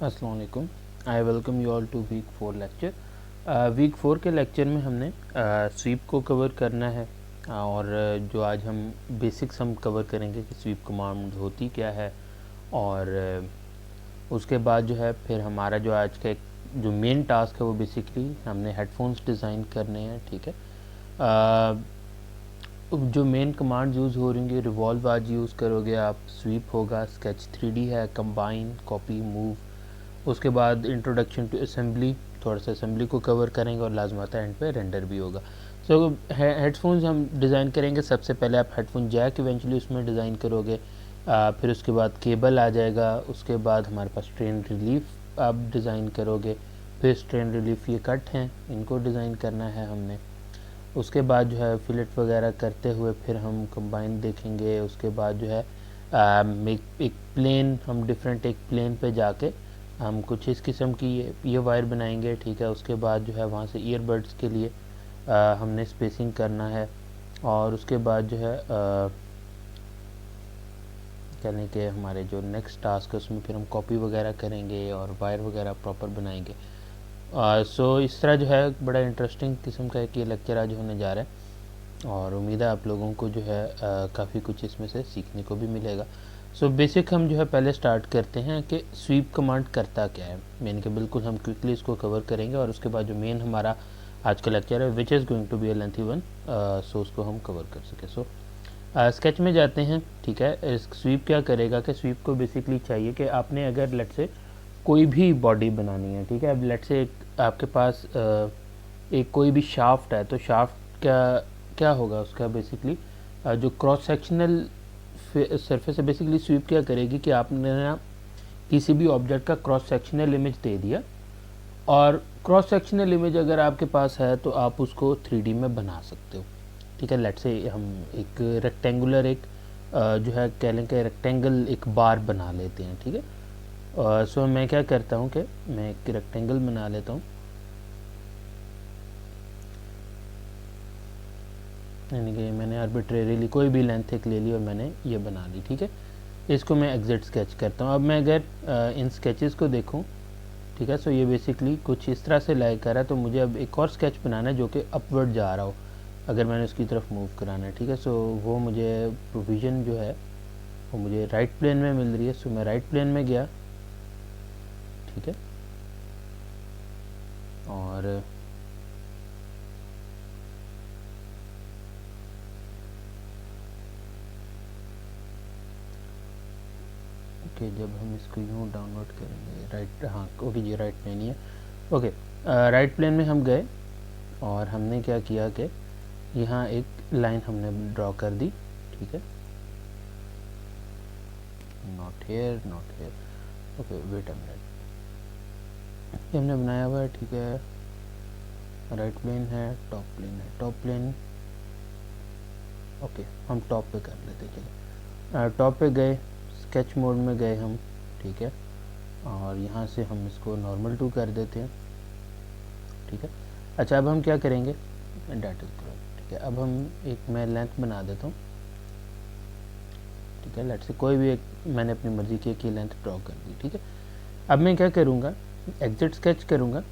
अस्सलाम वालेकुम। I welcome you all to week 4 lecture. Week 4 के लेक्चर में हमने स्वीप को कवर करना है और जो आज हम बेसिक्स हम कवर करेंगे कि स्वीप कमांड होती क्या है और उसके बाद जो है फिर हमारा जो आज का जो मेन टास्क है वो बेसिकली हमने हेडफोन्स डिज़ाइन करने हैं। ठीक है, जो मेन कमांड यूज़ हो रही हैं रिवॉल्व आज यूज़ करोगे आप, स्वीप होगा, स्केच 3D है, कंबाइन, कॉपी, मूव, उसके बाद इंट्रोडक्शन टू असेंबली, थोड़ा सा असेंबली को कवर करेंगे और लाजमाता एंड पे रेंडर भी होगा। सो हेडफोन्स हम डिज़ाइन करेंगे। सबसे पहले आप हेडफोन जैक इवेंचुअली उसमें डिज़ाइन करोगे, फिर उसके बाद केबल आ जाएगा, उसके बाद हमारे पास स्ट्रेन रिलीफ आप डिज़ाइन करोगे, फिर स्ट्रेन रिलीफ ये कट हैं इनको डिज़ाइन करना है हमने। उसके बाद जो है फिलेट वगैरह करते हुए फिर हम कंबाइन देखेंगे। उसके बाद जो है एक प्लेन हम डिफरेंट एक प्लेन पे जाके हम कुछ इस किस्म की ये वायर बनाएंगे। ठीक है, उसके बाद जो है वहाँ से ईयरबड्स के लिए हमने स्पेसिंग करना है और उसके बाद जो है कहने के हमारे जो नेक्स्ट टास्क है उसमें फिर हम कॉपी वगैरह करेंगे और वायर वगैरह प्रॉपर बनाएंगे। सो इस तरह जो है बड़ा इंटरेस्टिंग किस्म का एक ये लेक्चर आज होने जा रहा है और उम्मीद है आप लोगों को जो है काफ़ी कुछ इसमें से सीखने को भी मिलेगा। सो बेसिक हम जो है पहले स्टार्ट करते हैं कि स्वीप कमांड करता क्या है। मेन के बिल्कुल हम क्विकली इसको कवर करेंगे और उसके बाद जो मेन हमारा आज का लेक्चर है which is going to be a lengthy one, so उसको हम कवर कर सके। सो स्केच में जाते हैं। ठीक है, स्वीप क्या करेगा कि स्वीप को बेसिकली चाहिए कि आपने अगर लेट से कोई भी बॉडी बनानी है। ठीक है, अब लेट से आपके पास एक कोई भी शाफ्ट है तो शाफ्ट क्या क्या होगा उसका बेसिकली जो क्रॉस सेक्शनल सरफेस है। बेसिकली स्वीप क्या करेगी कि आपने ना किसी भी ऑब्जेक्ट का क्रॉस सेक्शनल इमेज दे दिया और क्रॉस सेक्शनल इमेज अगर आपके पास है तो आप उसको 3D में बना सकते हो। ठीक है, लेट से हम एक रेक्टेंगुलर एक जो है कह लें कि रेक्टेंगल एक बार बना लेते हैं। ठीक है, सो मैं क्या करता हूँ कि मैं एक रेक्टेंगल बना लेता हूँ, यानी कि मैंने आर्बिट्रेरीली कोई भी लेंथ एक ले ली और मैंने ये बना ली। ठीक है, इसको मैं एग्जिट स्केच करता हूँ। अब मैं अगर इन स्केचेस को देखूँ, ठीक है, सो ये बेसिकली कुछ इस तरह से लाइक कर रहा है तो मुझे अब एक और स्केच बनाना है जो कि अपवर्ड जा रहा हो अगर मैंने उसकी तरफ मूव कराना है। ठीक है, सो वो मुझे प्रोविज़न जो है वो मुझे राइट प्लेन में मिल रही है। सो मैं राइट प्लेन में गया। ठीक है, और ओके जब हम इसको यूँ डाउनलोड करेंगे राइट, हाँ ओके जी राइट प्लेन ही है। ओके, राइट प्लेन में हम गए और हमने क्या किया कि यहाँ एक लाइन हमने ड्रॉ कर दी। ठीक है, not here not here, okay wait a minute, ये हमने बनाया हुआ है। ठीक है, राइट प्लेन है, टॉप प्लेन है, टॉप प्लेन ओके हम टॉप पे कर लेते। चलिए टॉप पे गए, स्केच मोड में गए हम। ठीक है, और यहाँ से हम इसको नॉर्मल टू कर देते हैं। ठीक है, अच्छा अब हम क्या करेंगे, डेट इज करेक्ट। ठीक है, अब हम एक मैं लेंथ बना देता हूँ। ठीक है, लेट से कोई भी एक मैंने अपनी मर्ज़ी की एक लेंथ ड्रॉ कर दी। ठीक है, अब मैं क्या करूँगा, एग्जिट स्केच करूँगा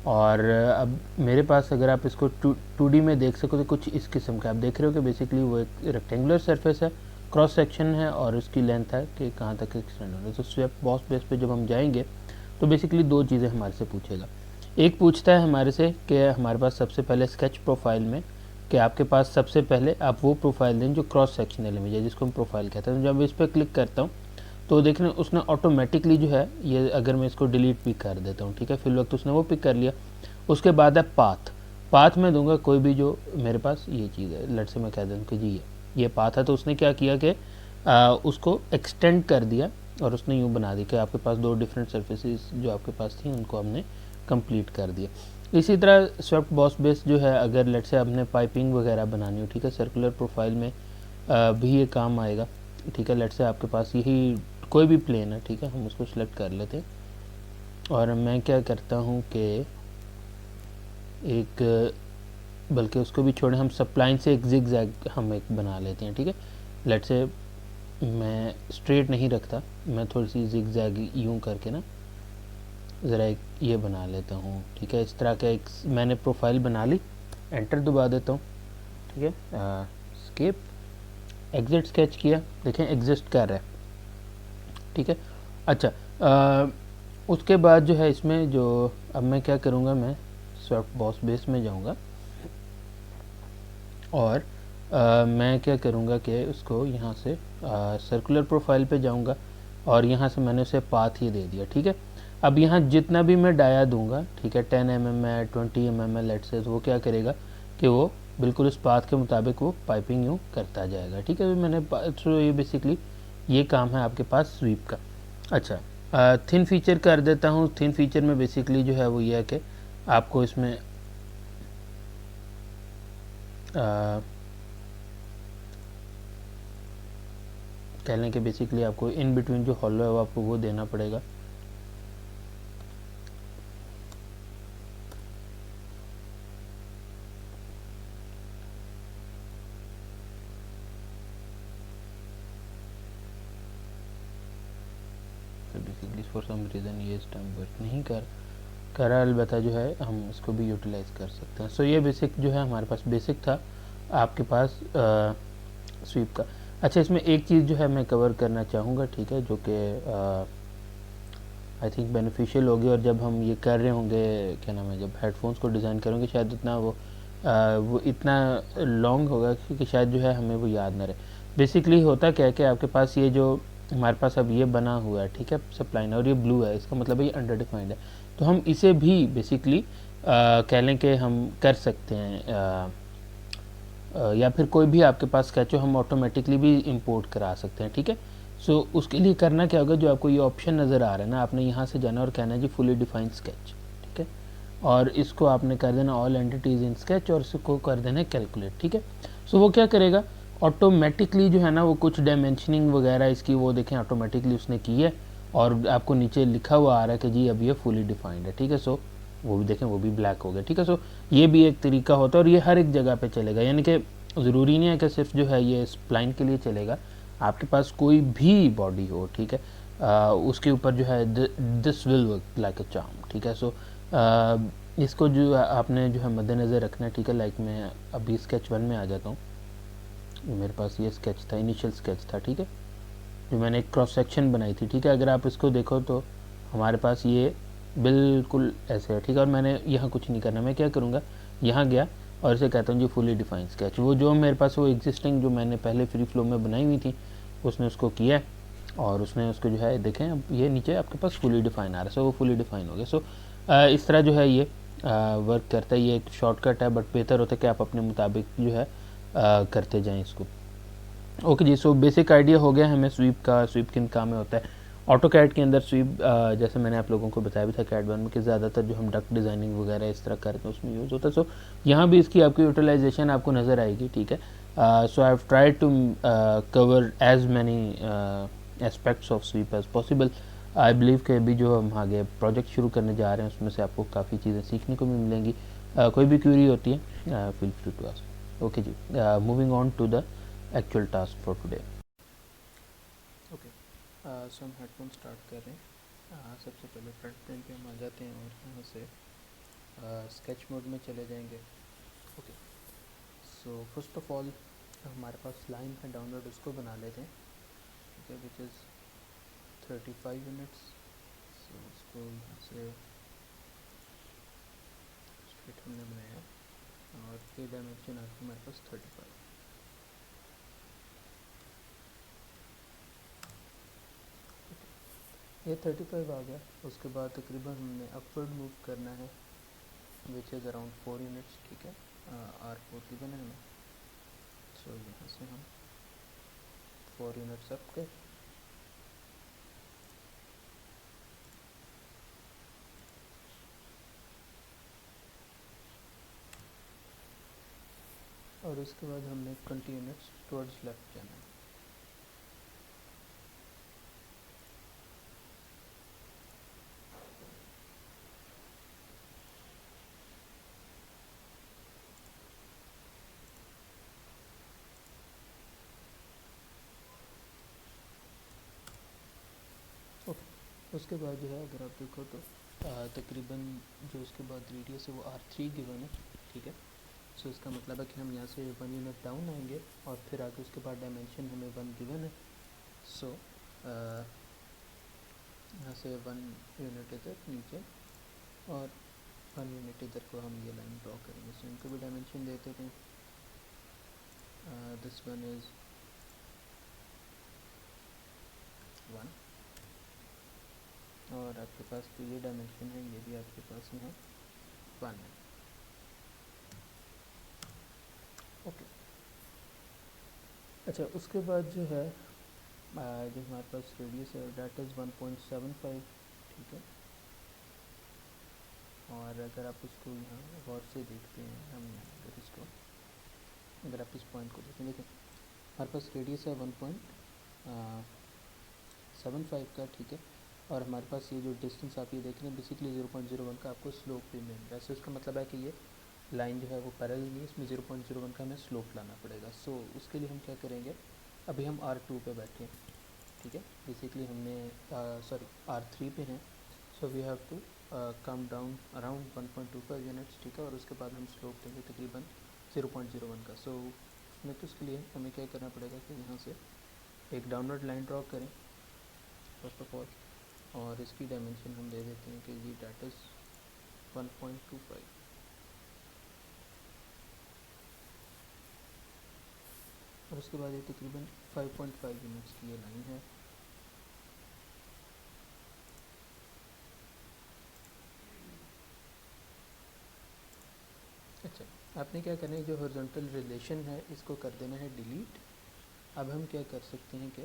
और अब मेरे पास अगर आप इसको 2D में देख सको तो कुछ इस किस्म का आप देख रहे हो कि बेसिकली वो एक रेक्टेंगुलर सरफेस है, क्रॉस सेक्शन है और उसकी लेंथ है कि कहाँ तक एक्सटेंड हो रहा है। तो स्वेप बॉस बेस पे जब हम जाएंगे तो बेसिकली दो चीज़ें हमारे से पूछेगा। एक पूछता है हमारे से कि हमारे पास सबसे पहले स्केच प्रोफाइल में कि आपके पास सबसे पहले आप वो प्रोफाइल दें जो क्रॉस सेक्शनल इमेज है जिसको हम प्रोफाइल कहते हैं। तो जब इस पर क्लिक करता हूँ तो देख रहे हैं उसने ऑटोमेटिकली जो है ये, अगर मैं इसको डिलीट भी कर देता हूँ, ठीक है, फिर वक्त उसने वो पिक कर लिया। उसके बाद है पाथ, पाथ में दूंगा कोई भी जो मेरे पास ये चीज़ है, लेट से मैं कह दूँ कि जी ये पाथ है। तो उसने क्या किया कि उसको एक्सटेंड कर दिया और उसने यूँ बना दी कि आपके पास दो डिफरेंट सर्फेसिस जो आपके पास थी उनको हमने कंप्लीट कर दिया। इसी तरह स्वेप्ट बॉस बेस जो है अगर लेट से आपने पाइपिंग वगैरह बनानी हो, ठीक है, सर्कुलर प्रोफाइल में भी ये काम आएगा। ठीक है, लेट से आपके पास यही कोई भी प्लेन है, ठीक है, हम उसको सिलेक्ट कर लेते हैं और मैं क्या करता हूँ कि एक, बल्कि उसको भी छोड़े, हम सप्लाइन से एक जिग जैग हम एक बना लेते हैं। ठीक है, लेट से मैं स्ट्रेट नहीं रखता, मैं थोड़ी सी जिग जैग यूँ करके ना ज़रा एक ये बना लेता हूँ, ठीक है। इस तरह का एक मैंने प्रोफाइल बना ली, एंटर दबा देता हूँ, ठीक है। स्केप, एग्जिट स्केच किया, देखें एग्जिस्ट कर रहा है, ठीक है। अच्छा, उसके बाद जो है इसमें जो अब मैं क्या करूँगा, मैं सॉफ्ट बॉस बेस में जाऊँगा और मैं क्या करूँगा कि उसको यहाँ से सर्कुलर प्रोफाइल पे जाऊँगा और यहाँ से मैंने उसे पाथ ही दे दिया, ठीक है। अब यहाँ जितना भी मैं डाया दूंगा, ठीक है, 10 mm है, 20 mm है, लेट से, तो वो क्या करेगा कि वो बिल्कुल उस पाथ के मुताबिक वो पाइपिंग यूँ करता जाएगा, ठीक है। तो मैंने तो ये बेसिकली ये काम है आपके पास स्वीप का। अच्छा, थिन फीचर कर देता हूँ। थिन फीचर में बेसिकली जो है वो ये है कि आपको इसमें कह लें कि बेसिकली आपको इन बिटवीन जो हॉलो है वो आपको वो देना पड़ेगा। तो बेसिकली फॉर सम रीज़न ये इस टाइम वर्क नहीं कर रहा, अलबत्ता जो है हम इसको भी यूटिलाइज़ कर सकते हैं। सो ये बेसिक जो है हमारे पास बेसिक था आपके पास स्वीप का। अच्छा, इसमें एक चीज़ जो है मैं कवर करना चाहूँगा, ठीक है, जो कि आई थिंक बेनिफिशियल होगी, और जब हम ये कर रहे होंगे, क्या नाम है, जब हेडफोन्स को डिज़ाइन करेंगे शायद उतना वो इतना लॉन्ग होगा कि शायद जो है हमें वो याद ना रहे। बेसिकली होता क्या है कि आपके पास ये जो हमारे पास अब ये बना हुआ है, ठीक है, सप्लाइन, और ये ब्लू है, इसका मतलब है ये अंडर डिफाइंड है। तो हम इसे भी बेसिकली कह लें कि हम कर सकते हैं, या फिर कोई भी आपके पास स्केच हो हम ऑटोमेटिकली भी इंपोर्ट करा सकते हैं, ठीक है। सो उसके लिए करना क्या होगा, जो आपको ये ऑप्शन नज़र आ रहा है ना, आपने यहाँ से जाना और कहना है जी फुली डिफाइंड स्केच, ठीक है, और इसको आपने कर देना ऑल एंटिटीज़ इन स्केच और इसको कर देना कैलकुलेट, ठीक है। सो वो क्या करेगा, ऑटोमेटिकली जो है ना वो कुछ डायमेंशनिंग वगैरह इसकी वो देखें ऑटोमेटिकली उसने की है, और आपको नीचे लिखा हुआ आ रहा है कि जी अब ये फुली डिफाइंड है, ठीक है। सो वो भी देखें, वो भी ब्लैक हो गया, ठीक है। सो ये भी एक तरीका होता है और ये हर एक जगह पे चलेगा, यानी कि ज़रूरी नहीं है कि सिर्फ जो है ये स्प्लाइन के लिए चलेगा, आपके पास कोई भी बॉडी हो, ठीक है, उसके ऊपर जो है this will work like a charm, ठीक है। सो इसको जो आपने जो है मद्देनज़र रखना है, ठीक है। लाइक मैं अभी स्केच 1 में आ जाता हूँ, मेरे पास ये स्केच था, इनिशियल स्केच था, ठीक है, जो मैंने एक क्रॉस सेक्शन बनाई थी, ठीक है। अगर आप इसको देखो तो हमारे पास ये बिल्कुल ऐसे है, ठीक है। और मैंने यहाँ कुछ नहीं करना, मैं क्या करूँगा, यहाँ गया और इसे कहता हूँ जी फुली डिफाइंड स्केच, वो जो मेरे पास वो एग्जिस्टिंग जो मैंने पहले फ्री फ्लो में बनाई हुई थी उसने उसको किया है, और उसने उसको जो है देखें अब ये नीचे आपके पास फुली डिफाइन आ रहा है। सो वो फुली डिफाइन हो गया। सो इस तरह जो है ये वर्क करता है। ये एक शॉर्टकट है, बट बेहतर होता है कि आप अपने मुताबिक जो है करते जाएँ इसको। ओके जी, सो बेसिक आइडिया हो गया हमें स्वीप का, स्वीप किन काम में होता है। ऑटो कैड के अंदर स्वीप, जैसे मैंने आप लोगों को बताया भी था कैड 1 में, कि ज़्यादातर जो हम डक डिज़ाइनिंग वगैरह इस तरह करते हैं उसमें यूज़ होता है। सो यहाँ भी इसकी आपकी यूटिलाइजेशन आपको नज़र आएगी, ठीक है। So I have tried to cover as many aspects of sweep as possible. I believe कि अभी जो हम आगे प्रोजेक्ट शुरू करने जा रहे हैं उसमें से आपको काफ़ी चीज़ें सीखने को भी मिलेंगी। कोई भी क्यूरी होती है feel free to ask. Okay ji, moving on to the actual task for today. Okay, so हम हेडफोन स्टार्ट कर रहे हैं। सबसे पहले फ्रंट प्रिंट पे हम आ जाते हैं और यहाँ से स्केच मोड में चले जाएंगे। Okay, so first of all हमारे पास लाइन है डाउनलोड, उसको बना लेते हैं, ठीक है, विच इज़ 35 यूनिट्स। सो उसको यहाँ से स्ट्रेट हमने बनाया और ये डायमेंशन आ गया हमारे पास 35। ये 35 आ गया। उसके बाद तकरीबन हमने अपवर्ड मूव करना है विच इज़ अराउंड 4 यूनिट्स, ठीक है। R4 की बनाना है। सो यहाँ से हम 4 यूनिट्स अप गए। और उसके बाद हमने 20 यूनिट्स टुवर्ड्स लेफ्ट जाना है। ओके, उसके बाद जो है अगर आप देखो तो तकरीबन जो उसके बाद रेडियस है वो R3 गिवन है, ठीक है। सो इसका मतलब है कि हम यहाँ से 1 यूनिट डाउन आएंगे और फिर आगे उसके बाद डायमेंशन हमें 1 गिवन है। सो यहाँ से 1 यूनिट इधर नीचे और 1 यूनिट इधर को हम ये लाइन ड्रॉ करेंगे। सो इनको भी डायमेंशन देते हैं। दिस वन इज़ 1 और आपके पास जो ये डायमेंशन है ये भी आपके पास यहाँ 1 है। ओके, अच्छा उसके बाद जो है जो हमारे पास रेडियस है डेट इज़ 1.75, ठीक है। और अगर आप उसको यहाँ गौर से देखते हैं, हम अगर इसको अगर आप इस पॉइंट को देखें, हमारे पास रेडियस है 1.75 का, ठीक है। और हमारे पास ये जो डिस्टेंस आप ये देख रहे हैं बेसिकली 0.01 का आपको स्लोप भी मिल रहा है। सो इसका मतलब है कि ये लाइन जो है वो पैरेलल नहीं है, इसमें 0.01 का हमें स्लोप लाना पड़ेगा। सो उसके लिए हम क्या करेंगे, अभी हम R2 पे बैठे हैं, ठीक है। बेसिकली हमने सॉरी R3 पे हैं। So we have to come down around 1.25 units, ठीक है। और उसके बाद हम स्लोप देंगे तकरीबन 0.01 का। सो उसमें तो उसके लिए हमें क्या करना पड़ेगा कि यहाँ से एक डाउनवर्ड लाइन ड्रॉ करें फर्स्ट ऑफ ऑल, और इसकी डायमेंशन हम दे देते हैं कि जी डेट इज़ 1.25। और उसके बाद ये तकरीबन 5.5 यूनिट्स की ये लाइन है। अच्छा, आपने क्या करना है, जो हॉरिजॉन्टल रिलेशन है इसको कर देना है डिलीट। अब हम क्या कर सकते हैं कि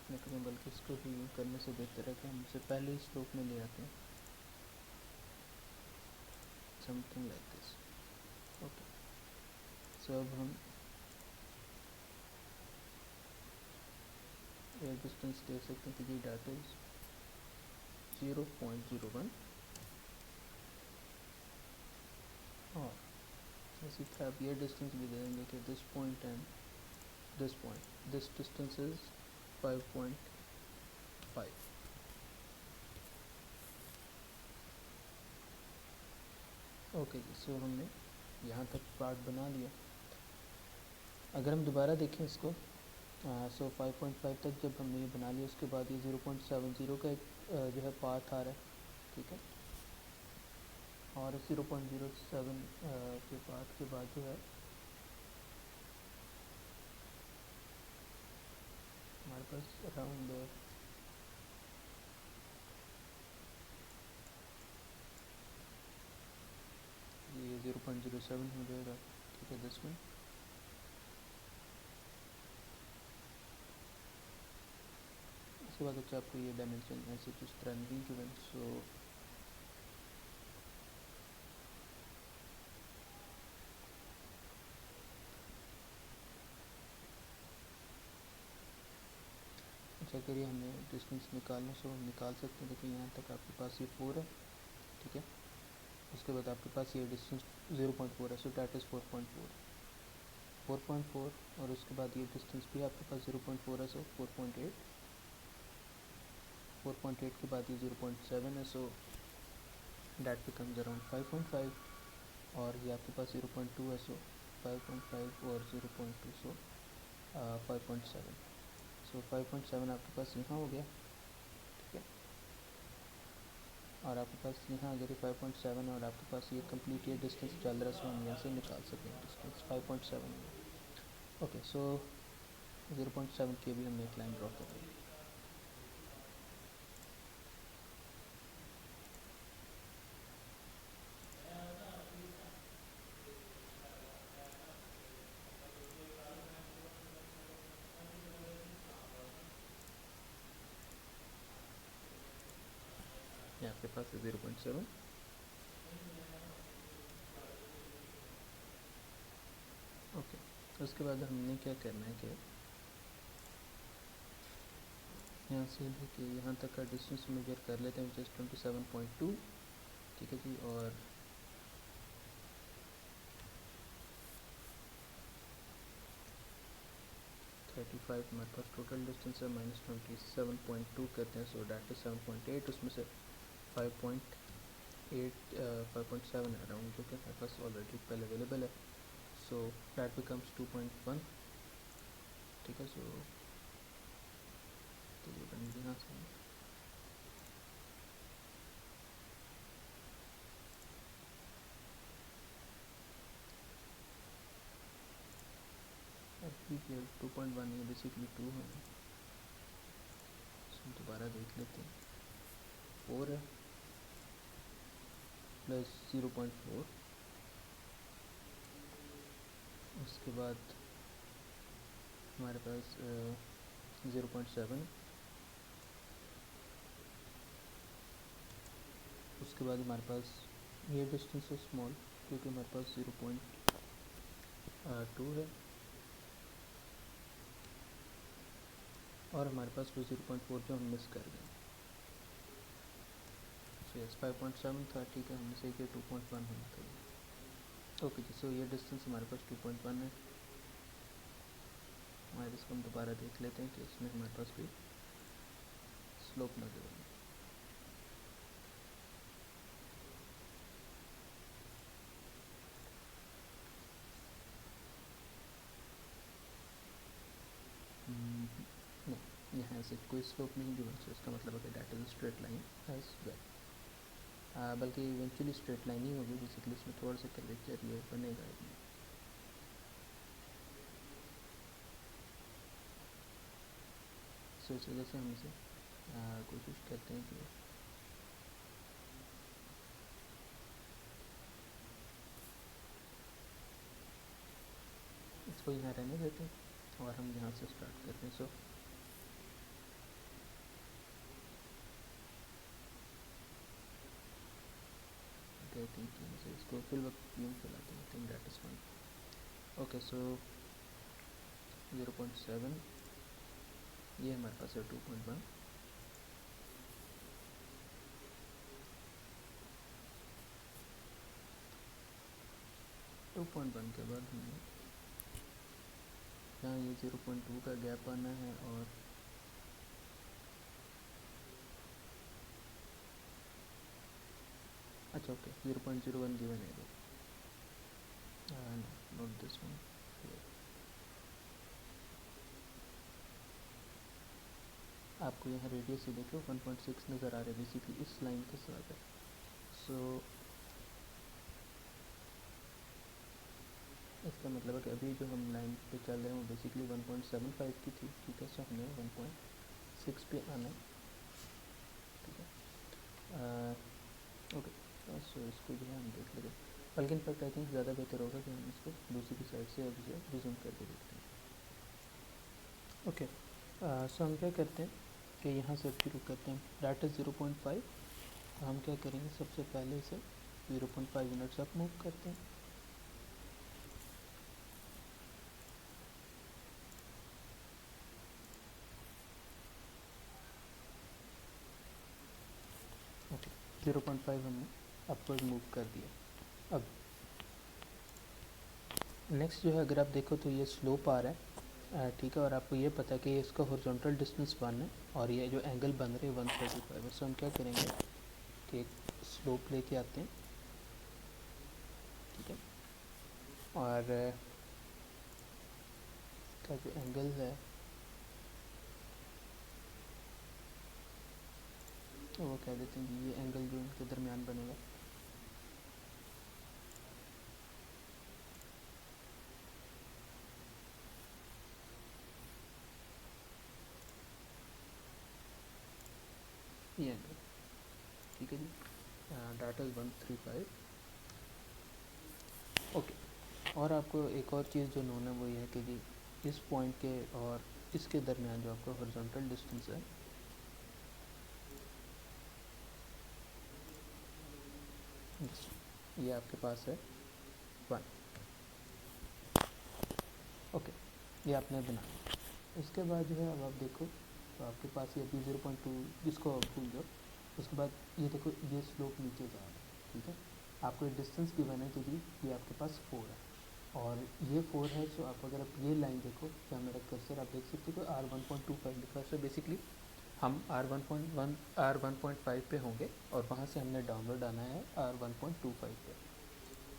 मैं करूँ, बल्कि इसको भी करने से बेहतर है कि हम इसे पहले ही स्लोप में ले आते हैं, समथिंग लाइक दिस। ओके, सो अब हम एयर डिस्टेंस दे सकते हैं कि जी डेट इज़ 0.01 और इसी तरह आप ये डिस्टेंस भी दे देंगे कि this point and this point, this distance is 5.5। Okay ji, so हमने यहाँ तक पार्ट बना लिया। अगर हम दोबारा देखें इसको, सो 5.5 तक जब हमने ये बना लिया, उसके बाद ये 0.70 का एक जो है पाथ आ रहा है, ठीक है। और 0.07 के पाथ के बाद जो है हमारे पास अराउंड ये 0.07 हो जाएगा, ठीक है, 10 में। उसके बाद अच्छा आपको ये डायमेंशन ऐसे जिस तरह नहीं गिवन। सो अच्छा करिए, हमें डिस्टेंस निकालना, सो हम निकाल सकते हैं। देखिए यहाँ तक आपके पास ये 4 है, ठीक है। उसके बाद आपके पास ये डिस्टेंस 0.4 है, सो डैट इज़ 4.4 और उसके बाद ये डिस्टेंस भी आपके पास 0.4 है, सो 4.8 के बाद ये 0.7 है, सो डैट बिकम्स अराउंड 5.5 और ये आपके पास 0.2 है, सो 5.5 और 0.2, सो 5.7। सो 5.7 आपके पास यहाँ हो गया, ठीक है। और आपके पास यहाँ अगर ये 5.7 और आपके पास ये कंप्लीट ये डिस्टेंस चल रहा है, सो हम यहाँ से निकाल सकेंगे डिस्टेंस 5.7 में। ओके, सो 0.7 के भी हमने एक लाइन ड्रॉ कर दी। ये आपके पास है 0.7। ओके, उसके बाद हमने क्या करना है कि यहाँ से लेके यहाँ तक का डिस्टेंस मेजर कर लेते हैं, जस्ट 27.2, ठीक है जी। और 35 हमारे पास टोटल डिस्टेंस है, माइनस 27.2 कहते हैं, सो डैट इज़ 7.8, उसमें से 5.8 5.7 अराउंड जो कि हमारे पास ऑलरेडी पहले अवेलेबल है, सो डैट बिकम्स 2.1। ठीक है, सो तकरीबन यहाँ से FP 2.1 है, बेसिकली 2 है, सो दोबारा देख लेते हैं। 4 है प्लस 0.4, उसके बाद हमारे पास 0.7, उसके बाद हमारे पास ये डिस्टेंस है स्मॉल क्योंकि हमारे पास 0.2 है, और हमारे पास वो 0.4 जो हम मिस कर गए, सो यस 5.7 था, ठीक है, हमने सही किया, 2.1 होना था। ओके जी, सो ये डिस्टेंस हमारे पास 2.1 है। हमारे इसको हम दोबारा देख लेते हैं कि इसमें हमारे पास कोई स्लोप नजर आए। नहीं, यहाँ से कोई स्लोप नहीं गिवन, सो इसका मतलब है कि that is straight line as well, बल्कि इवेंचुअली स्ट्रेट लाइन ही होगी, बेसिकली इसमें थोड़ा सा कर्वेचर ये बनेगा इसमें। सो इस वजह से हम इसे कोशिश करते हैं कि इसको यहाँ रहने देते हैं और हम यहाँ से स्टार्ट करते हैं। सो आई थिंक यहाँ से इसको फिल वक्त यूँ चलाते हैं, I think that is fine. Okay, so 0.7 ये हमारे पास है 2.1, के बाद हमें यहाँ ये 0.2 का गैप आना है, और अच्छा ओके 0.01 गिवन है, नॉट दिस वन। आपको यहाँ रेडियस ही देखो 1.6 नज़र आ रहा है, बेसिकली इस लाइन के साथ है। सो इसका मतलब है कि अभी जो हम लाइन पे चल रहे हैं वो बेसिकली 1.75 की थी, ठीक है, सो हमें 1.6 पे आना है, ठीक है। ओके, सो इसको जो है हम देख लेंगे, बल्कि इनफैक्ट आई थिंक ज़्यादा बेहतर होगा कि हम इसको दूसरी की साइड से अभी रिज्यूम करके देखते हैं। ओके, सो हम क्या करते हैं कि यहाँ से शुरू करते हैं, डैट इज़ 0.5, हम क्या करेंगे, सबसे पहले इसे 0.5 यूनिट्स अप मूव करते हैं, ओके 0.5 हमने अपवर्ड मूव कर दिया। अब नेक्स्ट जो है, अगर आप देखो तो ये स्लोप आ रहा है, ठीक है, और आपको ये पता है कि इसका हॉरिजॉन्टल डिस्टेंस 1 है और ये जो एंगल बन रहे हैं 135 है। सो हम क्या करेंगे कि एक स्लोप लेके आते हैं, ठीक है, और इसका जो एंगल है तो वो कह देते हैं कि ये एंगल जो इनके दरमियान बनेगा ये एंगल, ठीक है जी, डाटा इज़ 135। ओके, और आपको एक और चीज़ जो नोन है वो ये है कि जी इस पॉइंट के और इसके दरमियान जो आपका हॉरिजॉन्टल डिस्टेंस है ये आपके पास है 1। ओके, ये आपने बनाया। इसके बाद जो है अब आप देखो तो आपके पास ये अभी 0.2 जिसको आप भूल जाओ, उसके बाद ये देखो ये स्लोप नीचे जा रहा है, ठीक है, आपको एक डिस्टेंस गिवन है कि जी ये आपके पास 4 है, और ये 4 है। सो आप अगर आप ये लाइन देखो, जहाँ मेरा कर्सर आप देख सकते हो R1.25 लिखा है। सो बेसिकली हम R1.1 R1.5 पे होंगे और वहाँ से हमने डाउनवर्ड आना है R1.25 पे।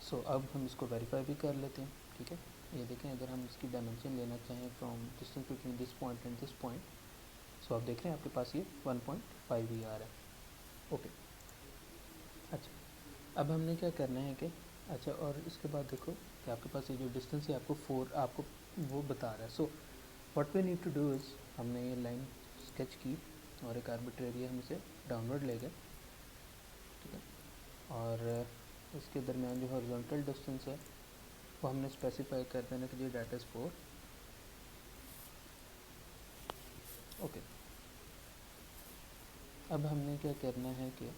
सो अब हम इसको वेरीफाई भी कर लेते हैं, ठीक है। ये देखें, अगर हम इसकी डायमेंशन लेना चाहें from distance between this point and this point, so आप देख रहे हैं आपके पास ये 1.5 ही आ रहा है। ओके, अच्छा, अब हमने क्या करना है कि अच्छा, और इसके बाद देखो कि आपके पास ये जो डिस्टेंस है आपको 4 आपको वो बता रहा है। So what we need to do is, हमने ये लाइन स्केच की और एक आर्बिट्रेरी हम इसे डाउनवर्ड ले गए, ठीक है। और इसके दरमियान जो हॉरिजॉन्टल डिस्टेंस है वो हमने स्पेसिफाई कर देना कि ये डेट इज़ 4। ओके, अब हमने क्या करना है कि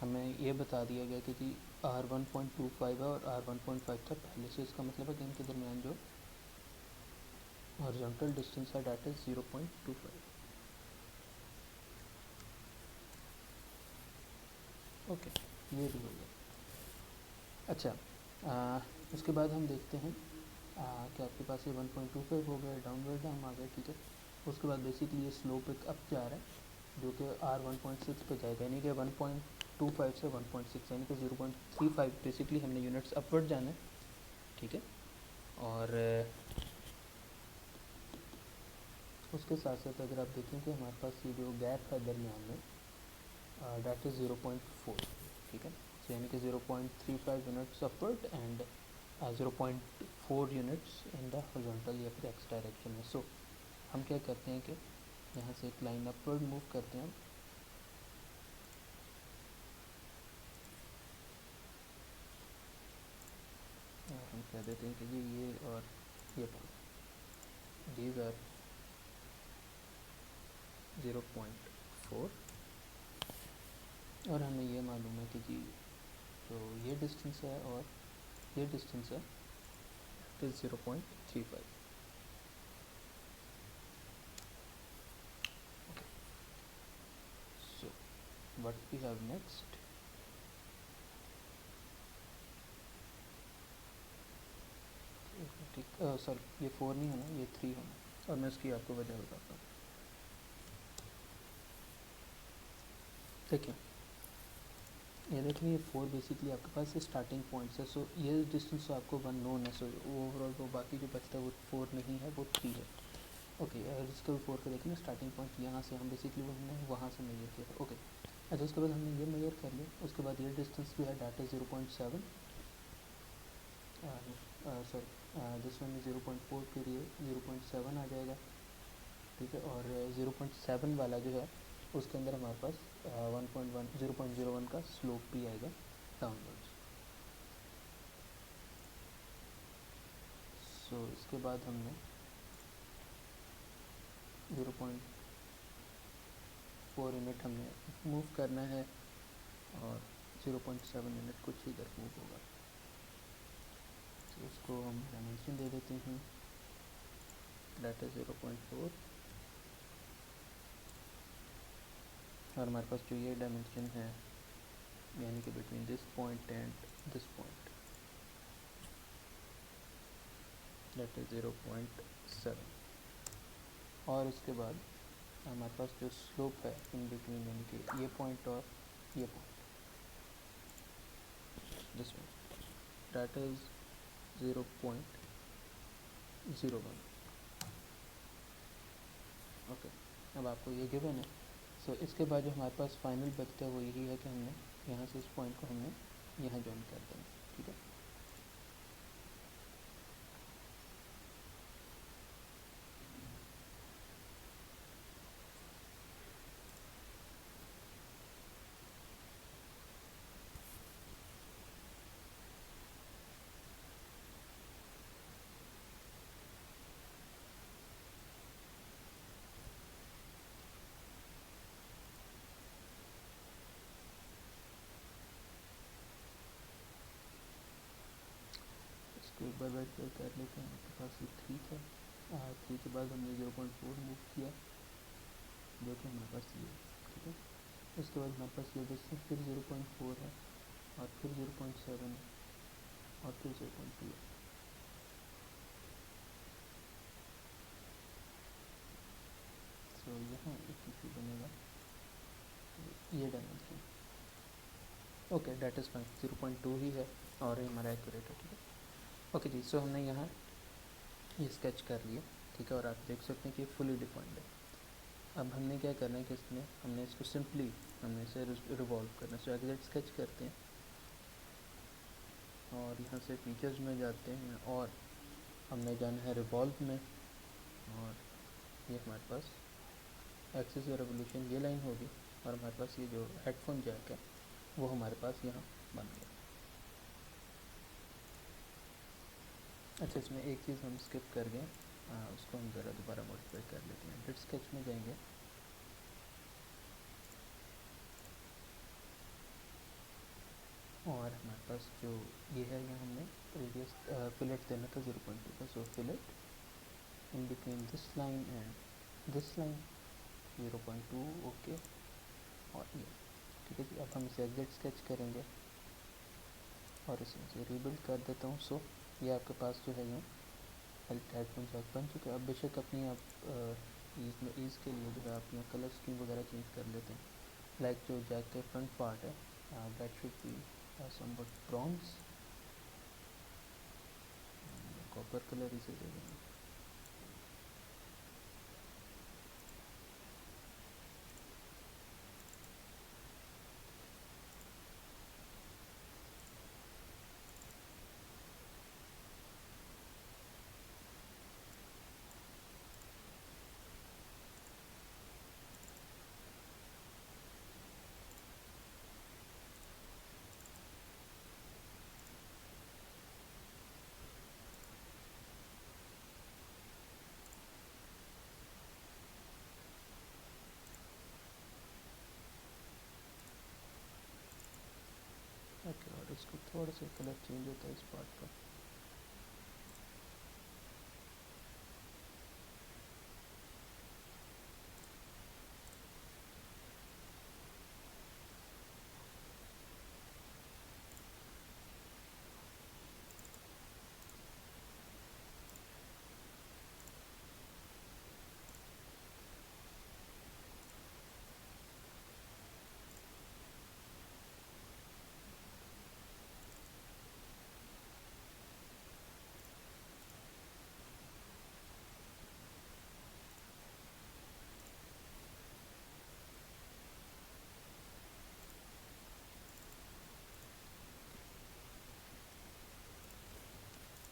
हमें ये बता दिया गया कि जी R1.25 है और R1.5 था पहले से। इसका मतलब है कि इनके दरमियान जो हॉरिजॉन्टल डिस्टेंस है डेट इज़ 0.25। ओके, ये भी हो गया। अच्छा, उसके बाद हम देखते हैं कि आपके पास ये 1.25 हो गया, डाउनवर्ड हम आ गए, ठीक है। उसके बाद बेसिकली ये स्लोप एक अप जा रहा है जो कि R1.6 पे जाएगा, यानी कि 1.25 से 1.6, यानी कि 0.35 बेसिकली हमने यूनिट्स अपवर्ड जाना है, ठीक है। और उसके साथ साथ अगर आप देखें कि हमारे पास ये जो गैप है दरमियान में डेट इज़ 0.4, ठीक है। सो यानी कि 0.35 units upward and 0.4 units in the horizontal या फिर एक्स डायरेक्शन में। सो हम क्या करते हैं कि यहाँ से एक लाइन अपवर्ड मूव करते हैं और हम कह देते हैं कि ये और ये पॉइंट दीज आर 0.4 और हमें ये मालूम है कि जी जो ये डिस्टेंस है और ये डिस्टेंस है it is 0.35। So what we have next, ठीक, सॉरी ये 4 नहीं होना, ये 3 होना, और मैं उसकी आपको वजह बताता हूँ। देखिए, ये देखिए, ये 4 बेसिकली आपके पास स्टार्टिंग पॉइंट्स है। सो ये डिस्टेंस तो आपको 1 नोन है। सो ओवरऑल वो बाकी जो बचता है वो 4 नहीं है, वो 3 है। ओके, अगर इसका भी 4 का देखें ना, स्टार्टिंग पॉइंट यहाँ से हम बेसिकली वो हमने वहाँ से मेजर किया था। ओके, अच्छा, उसके बाद हमने ये मेजर कर लिया। उसके बाद ये डिस्टेंस भी है, डाटा 0.7, सॉरी दिस वन 0.4, फिर ये 0.7 आ जाएगा, ठीक है। और 0.7 वाला जो है उसके अंदर हमारे पास 1.1 0.01 का स्लोप भी आएगा डाउनवर्ड्स। सो इसके बाद हमने 0.4 यूनिट हमने मूव करना है और 0.7 यूनिट कुछ इधर मूव होगा। तो उसको हम डायमेंशन दे देते हैं, डेट इज़ 0.4 और हमारे पास जो ये डायमेंशन है यानी कि between this point and this point, that is 0.7। और उसके बाद हमारे पास जो स्लोप है इन बिटवीन, यानी कि ये पॉइंट और ये point, this one, that is 0.01। Okay, अब आपको ये गिवन है। सो इसके बाद जो हमारे पास फाइनल बचता है वो यही है कि हमने यहाँ से इस पॉइंट को हमने यहाँ ज्वाइन कर देना, ठीक है। इसको एक बार बैठ कर कर लेते हैं। आपके पास ये 3 था, 3 के बाद हमने 0.4 मूव किया जो कि हमारे पास ये, ठीक है। उसके बाद हमारे पास ये डिस्टेंस फिर 0.4 है और फिर 0.7 है और फिर 0.2 है। ये dimension, okay that is fine, 0.2 ही है और ये हमारा एक्यूरेट है, ठीक है। ओके जी, सो हमने यहाँ ये स्केच कर लिया, ठीक है, और आप देख सकते हैं कि फुली डिफाइंड है। अब हमने क्या करना है कि इसमें हमने इसको सिंपली हमने इसे रिवॉल्व करना है। सो एग्जैक्ट स्केच करते हैं और यहाँ से फीचर्स में जाते हैं और हमने जाना है रिवॉल्व में, और ये हमारे पास एक्सिस या रेवोल्यूशन ये लाइन होगी और हमारे पास ये जो हेडफोन जैक है वो हमारे पास यहाँ बन गया। अच्छा, इसमें एक चीज़ हम स्किप कर गए, उसको हम ज़रा दोबारा मॉडिफाई कर लेते हैं। एडिट स्केच में जाएंगे और हमारे पास जो ये है, यहाँ हमने रेडियस फिलेट देना था 0.2 का। So fillet in between this line and this line 0.2, okay, और ये ठीक है जी। अब हम इसे एग्जैक्ट स्केच करेंगे और इसे रीबिल्ड कर देता हूँ। सो ये आपके पास जो है यहाँ हेडफोन जैक बन चुका है। अब बेशक अपनी आप ईज़ के लिए जो है आप यहाँ कलर स्कीम वगैरह चेंज कर लेते हैं। लाइक जो जैक के फ्रंट पार्ट है that should be somewhat bronze, copper colour इसे दे देंगे। ओके, और इसको थोड़ा सा कलर चेंज होता है इस पार्ट का।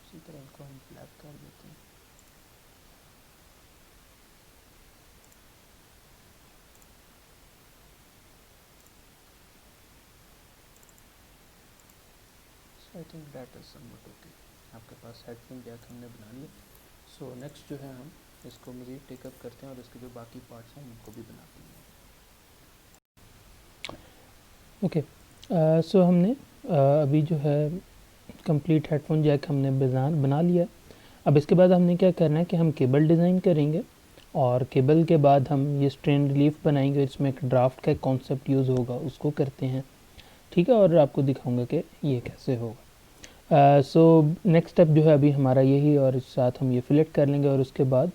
इसी तरह इनको हम ब्लैक कर देते हैं। So I think that is somewhat okay. आपके पास हेडफोन जैक हमने बना लिया। सो नेक्स्ट जो है हम इसको मज़ीद टेकअप करते हैं और इसके जो बाकी पार्ट्स हैं उनको भी बनाते हैं। ओके, सो हमने अभी जो है कंप्लीट हेडफोन जैक हमने बना लिया। अब इसके बाद हमने क्या करना है कि हम केबल डिज़ाइन करेंगे और केबल के बाद हम ये स्ट्रेन रिलीफ बनाएंगे। इसमें एक ड्राफ्ट का कॉन्सेप्ट यूज़ होगा, उसको करते हैं, ठीक है, और आपको दिखाऊंगा कि ये कैसे होगा। सो नेक्स्ट स्टेप जो है अभी हमारा यही, और इस साथ हम ये फिलेट कर लेंगे और उसके बाद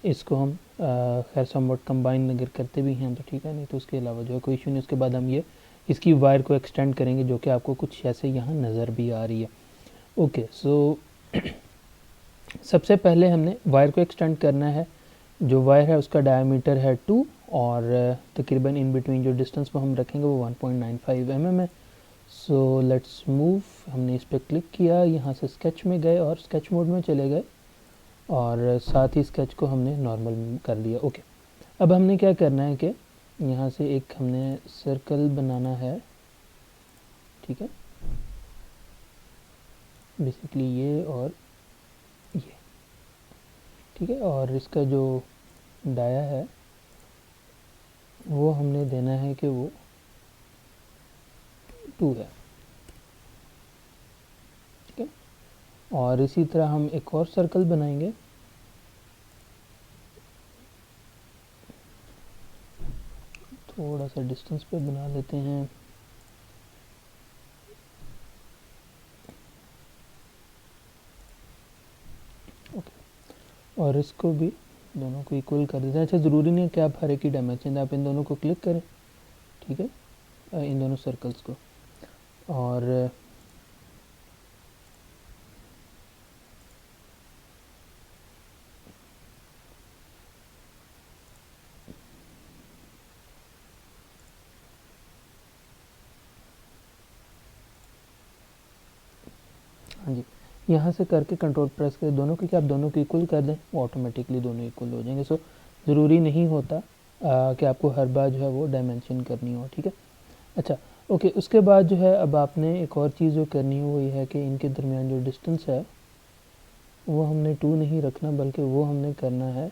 इसको हम खैर समवट कंबाइन अगर करते भी हैं तो ठीक है, नहीं तो उसके अलावा जो है कोई इशू नहीं। उसके बाद हम ये इसकी वायर को एक्सटेंड करेंगे जो कि आपको कुछ ऐसे यहाँ नज़र भी आ रही है। ओके, सो सबसे पहले हमने वायर को एक्सटेंड करना है। जो वायर है उसका डायमीटर है 2 और तकरीबन इन बिटवीन जो डिस्टेंस वो हम रखेंगे वो 1.95 mm है। सो लेट्स मूव, हमने इस पर क्लिक किया, यहाँ से स्केच में गए और स्केच मोड में चले गए और साथ ही स्केच को हमने नॉर्मल कर लिया। ओके, अब हमने क्या करना है कि यहाँ से एक हमने सर्कल बनाना है, ठीक है, बेसिकली ये और ये, ठीक है, और इसका जो डाया है वो हमने देना है कि वो 2 है, ठीक है। और इसी तरह हम एक और सर्कल बनाएंगे, थोड़ा सा डिस्टेंस पे बना लेते हैं, ओके, और इसको भी दोनों को इक्वल कर देते हैं। अच्छा, ज़रूरी नहीं है कि आप हर एक ही डायमेंशन, आप इन दोनों को क्लिक करें, ठीक है, इन दोनों सर्कल्स को। और हाँ जी, यहाँ से करके कंट्रोल प्रेस कर दोनों, क्योंकि आप दोनों को इक्वल कर दें वो ऑटोमेटिकली दोनों इक्वल हो जाएंगे। सो ज़रूरी नहीं होता कि आपको हर बार जो है वो डायमेंशन करनी हो, ठीक है। अच्छा, ओके, उसके बाद जो है अब आपने एक और चीज़ जो करनी है वो ये है कि इनके दरमियान जो डिस्टेंस है वो हमने 2 नहीं रखना, बल्कि वो हमने करना है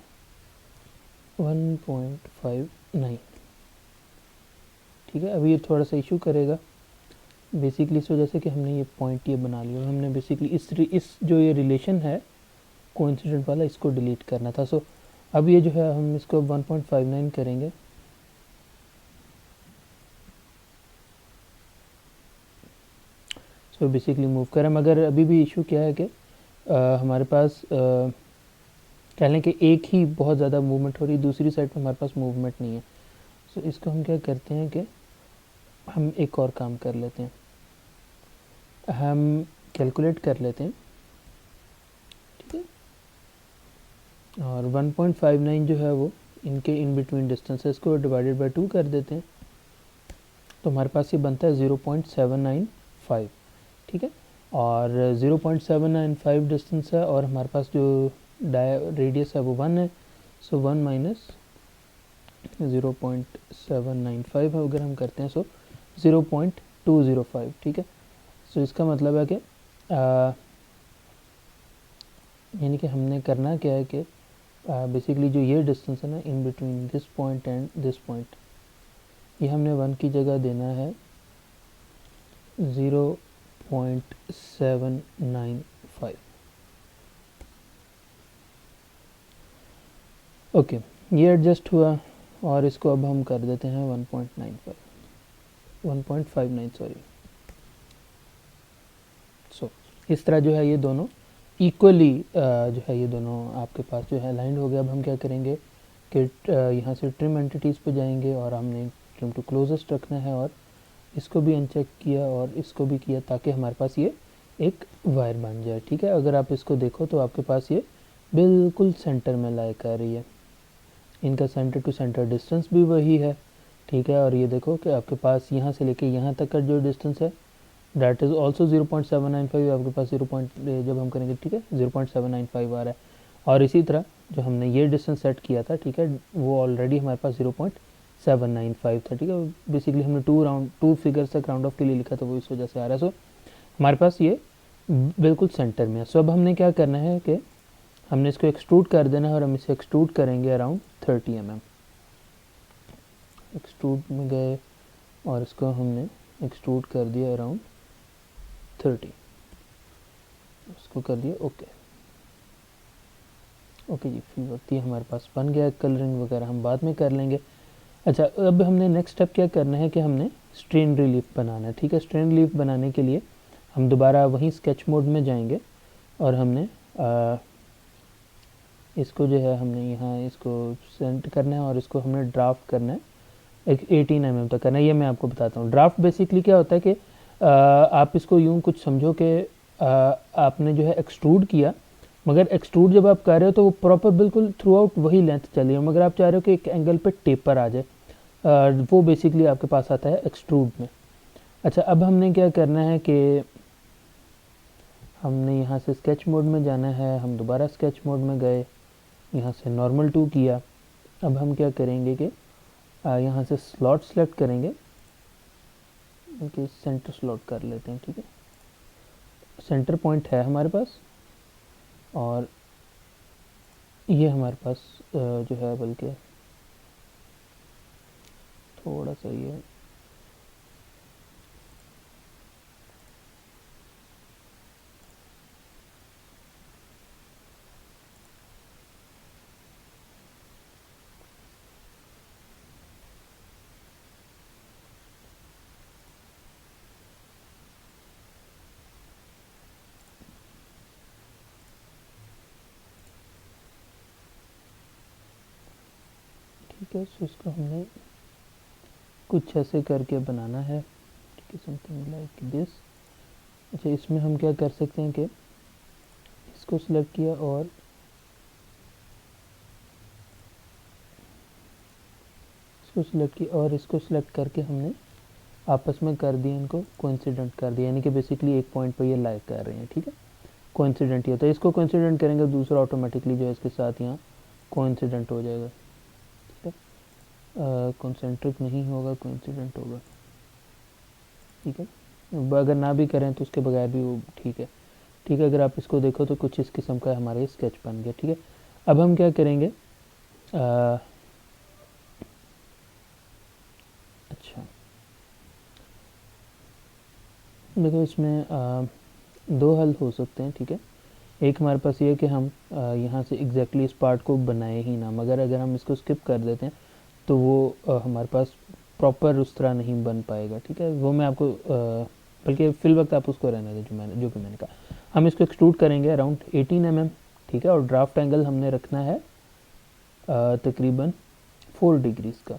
1.59, ठीक है। अभी ये थोड़ा सा इशू करेगा बेसिकली इस वजह से कि हमने ये पॉइंट ये बना लिया, हमने बेसिकली इस जो ये रिलेशन है कोइंसिडेंट वाला, इसको डिलीट करना था। सो अब ये जो है हम इसको 1.59 करेंगे। सो बेसिकली मूव करें, मगर अभी भी इशू क्या है कि हमारे पास कह लें कि एक ही बहुत ज़्यादा मूवमेंट हो रही है, दूसरी साइड पर हमारे पास मूवमेंट नहीं है। सो इसको हम क्या करते हैं कि हम एक और काम कर लेते हैं, हम कैलकुलेट कर लेते हैं, ठीक है। और 1.59 जो है वो इनके इन बिटवीन डिस्टेंसेस को डिवाइडेड बाय 2 कर देते हैं, तो हमारे पास ये बनता है 0.795, ठीक है। और 0.795 डिस्टेंस है और हमारे पास जो रेडियस है वो 1 है। सो 1 माइनस 0.795 अगर हम करते हैं सो 0.205, ठीक है। सो इसका मतलब है कि यानी कि हमने करना क्या है कि बेसिकली जो ये डिस्टेंस है ना इन between this point and this point, ये हमने 1 की जगह देना है 0.795। ओके, ये एडजस्ट हुआ और इसको अब हम कर देते हैं 1.59 सॉरी। सो इस तरह जो है ये दोनों इक्वली जो है ये दोनों आपके पास जो है अलाइंड हो गया। अब हम क्या करेंगे कि यहाँ से ट्रिम एंटिटीज़ पे जाएंगे और हमने ट्रिम टू क्लोजेस्ट रखना है और इसको भी अनचेक किया और इसको भी किया ताकि हमारे पास ये एक वायर बन जाए, ठीक है। अगर आप इसको देखो तो आपके पास ये बिल्कुल सेंटर में लाई कर रही है, इनका सेंटर टू सेंटर डिस्टेंस भी वही है, ठीक है। और ये देखो कि आपके पास यहाँ से लेके यहाँ तक का जो डिस्टेंस है दैट इज़ ऑल्सो 0.795, आपके पास 0. जब हम करेंगे, ठीक है, 0.795 आ रहा है। और इसी तरह जो हमने ये डिस्टेंस सेट किया था, ठीक है, वो ऑलरेडी हमारे पास 0.795 था, ठीक है। बेसिकली हमने 2 फिगर्स तक राउंड ऑफ के लिए लिखा था, वो इस वजह से आ रहा है। सो हमारे पास ये बिल्कुल सेंटर में है। सो अब हमने क्या करना है कि हमने इसको एक्सट्रूड कर देना है और हम इसे एक्सट्रूड करेंगे अराउंड 30 mm। एक्सट्रूड में गए और इसको हमने एक्सट्रूड कर दिया अराउंड 30, उसको कर दिया ओके। ओके जी, फिर वक्त ये हमारे पास बन गया। कलरिंग वगैरह हम बाद में कर लेंगे। अच्छा, अब हमने नेक्स्ट स्टेप क्या करना है कि हमने स्ट्रेन रिलीफ बनाना है, ठीक है। स्ट्रेन रिलीफ बनाने के लिए हम दोबारा वहीं स्केच मोड में जाएंगे और हमने इसको जो है हमने यहाँ इसको सेंट करना है और इसको हमने ड्राफ्ट करना है एक 18 mm तक करना है। ये मैं आपको बताता हूँ। ड्राफ्ट बेसिकली क्या होता है कि आप इसको यूँ कुछ समझो कि आपने जो है एक्सट्रूड किया, मगर एक्सट्रूड जब आप कर रहे हो तो वो प्रॉपर बिल्कुल थ्रू आउट वही लेंथ चल रही है, मगर आप चाह रहे हो कि एक एंगल पे टेपर आ जाए, वो बेसिकली आपके पास आता है एक्सट्रूड में। अच्छा, अब हमने क्या करना है कि हमने यहाँ से स्केच मोड में जाना है, हम दोबारा स्केच मोड में गए, यहाँ से नॉर्मल टू किया। अब हम क्या करेंगे कि यहाँ से स्लॉट सेलेक्ट करेंगे, ओके, सेंटर स्लॉट कर लेते हैं, ठीक है। सेंटर पॉइंट है हमारे पास और ये हमारे पास जो है बल्कि थोड़ा सा ये ठीक है। सो इसको हमने कुछ ऐसे करके बनाना है, ठीक है, समथिंग लाइक दिस। अच्छा, इसमें हम क्या कर सकते हैं कि इसको सिलेक्ट किया और इसको सिलेक्ट किया और इसको सिलेक्ट करके हमने आपस में कर दिया, इनको कोइंसिडेंट कर दिया, यानी कि बेसिकली एक पॉइंट पर ये लाइक कर रहे हैं, ठीक है। कोइंसिडेंट ही होता है, इसको कोइंसिडेंट करेंगे दूसरा ऑटोमेटिकली जो है इसके साथ यहाँ कोइंसिडेंट हो जाएगा, ठीक है। कॉन्सेंट्रिक नहीं होगा, कोइंसिडेंट होगा, ठीक है। अगर ना भी करें तो उसके बगैर भी वो ठीक है, ठीक है। अगर आप इसको देखो तो कुछ इस किस्म का हमारे स्केच बन गया, ठीक है। अब हम क्या करेंगे, अच्छा देखो इसमें दो हल हो सकते हैं, ठीक है। एक हमारे पास ये है कि हम यहाँ से एग्जैक्टली इस पार्ट को बनाए ही ना, मगर अगर हम इसको स्किप कर देते हैं तो वो हमारे पास प्रॉपर उस तरह नहीं बन पाएगा, ठीक है। वो मैं आपको बल्कि फिल वक्त आप उसको रहने दें जो कि मैंने कहा। हम इसको एक्सट्रूड करेंगे अराउंड 18 mm, ठीक है। और ड्राफ्ट एंगल हमने रखना है तकरीबन 4 डिग्रीज का।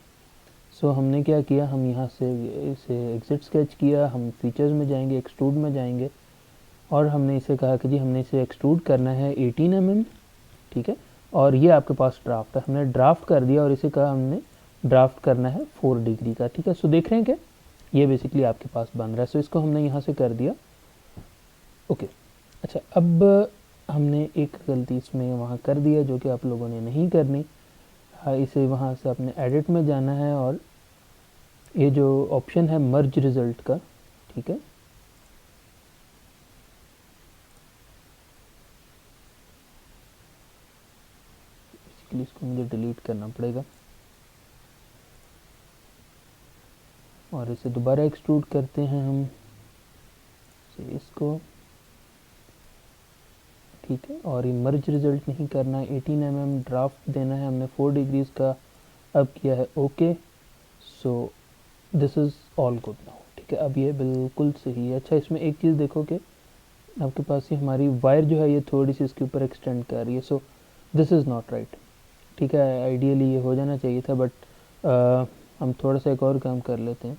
सो हमने क्या किया, हम यहाँ से इसे एग्जिट स्केच किया, हम फीचर्स में जाएंगे, एक्सट्रूड में जाएंगे और हमने इसे कहा कि जी हमने इसे एक्सट्रूड करना है 18 mm, ठीक है। और ये आपके पास ड्राफ्ट है, हमने ड्राफ्ट कर दिया और इसे कहा हमने ड्राफ्ट करना है 4 डिग्री का, ठीक है। सो देख रहे हैं कि ये बेसिकली आपके पास बन रहा है। सो इसको हमने यहाँ से कर दिया, ओके। अच्छा, अब हमने एक गलती इसमें वहाँ कर दिया जो कि आप लोगों ने नहीं करनी। इसे वहाँ से अपने एडिट में जाना है और ये जो ऑप्शन है मर्ज रिजल्ट का, ठीक है, बेसिकली इसको मुझे डिलीट करना पड़ेगा और इसे दोबारा एक्सट्रूड करते हैं हम इसको, ठीक है। और ये मर्ज रिजल्ट नहीं करना है, 18 mm ड्राफ्ट देना है हमने 4 डिग्रीज का। अब किया है okay, so this is all good now, ठीक है। अब ये बिल्कुल सही है। अच्छा, इसमें एक चीज़ देखो कि आपके पास ये हमारी वायर जो है ये थोड़ी सी इसके ऊपर एक्सटेंड कर रही है, so this is not right, ठीक है। आइडियली ये हो जाना चाहिए था, बट हम थोड़ा सा एक और काम कर लेते हैं,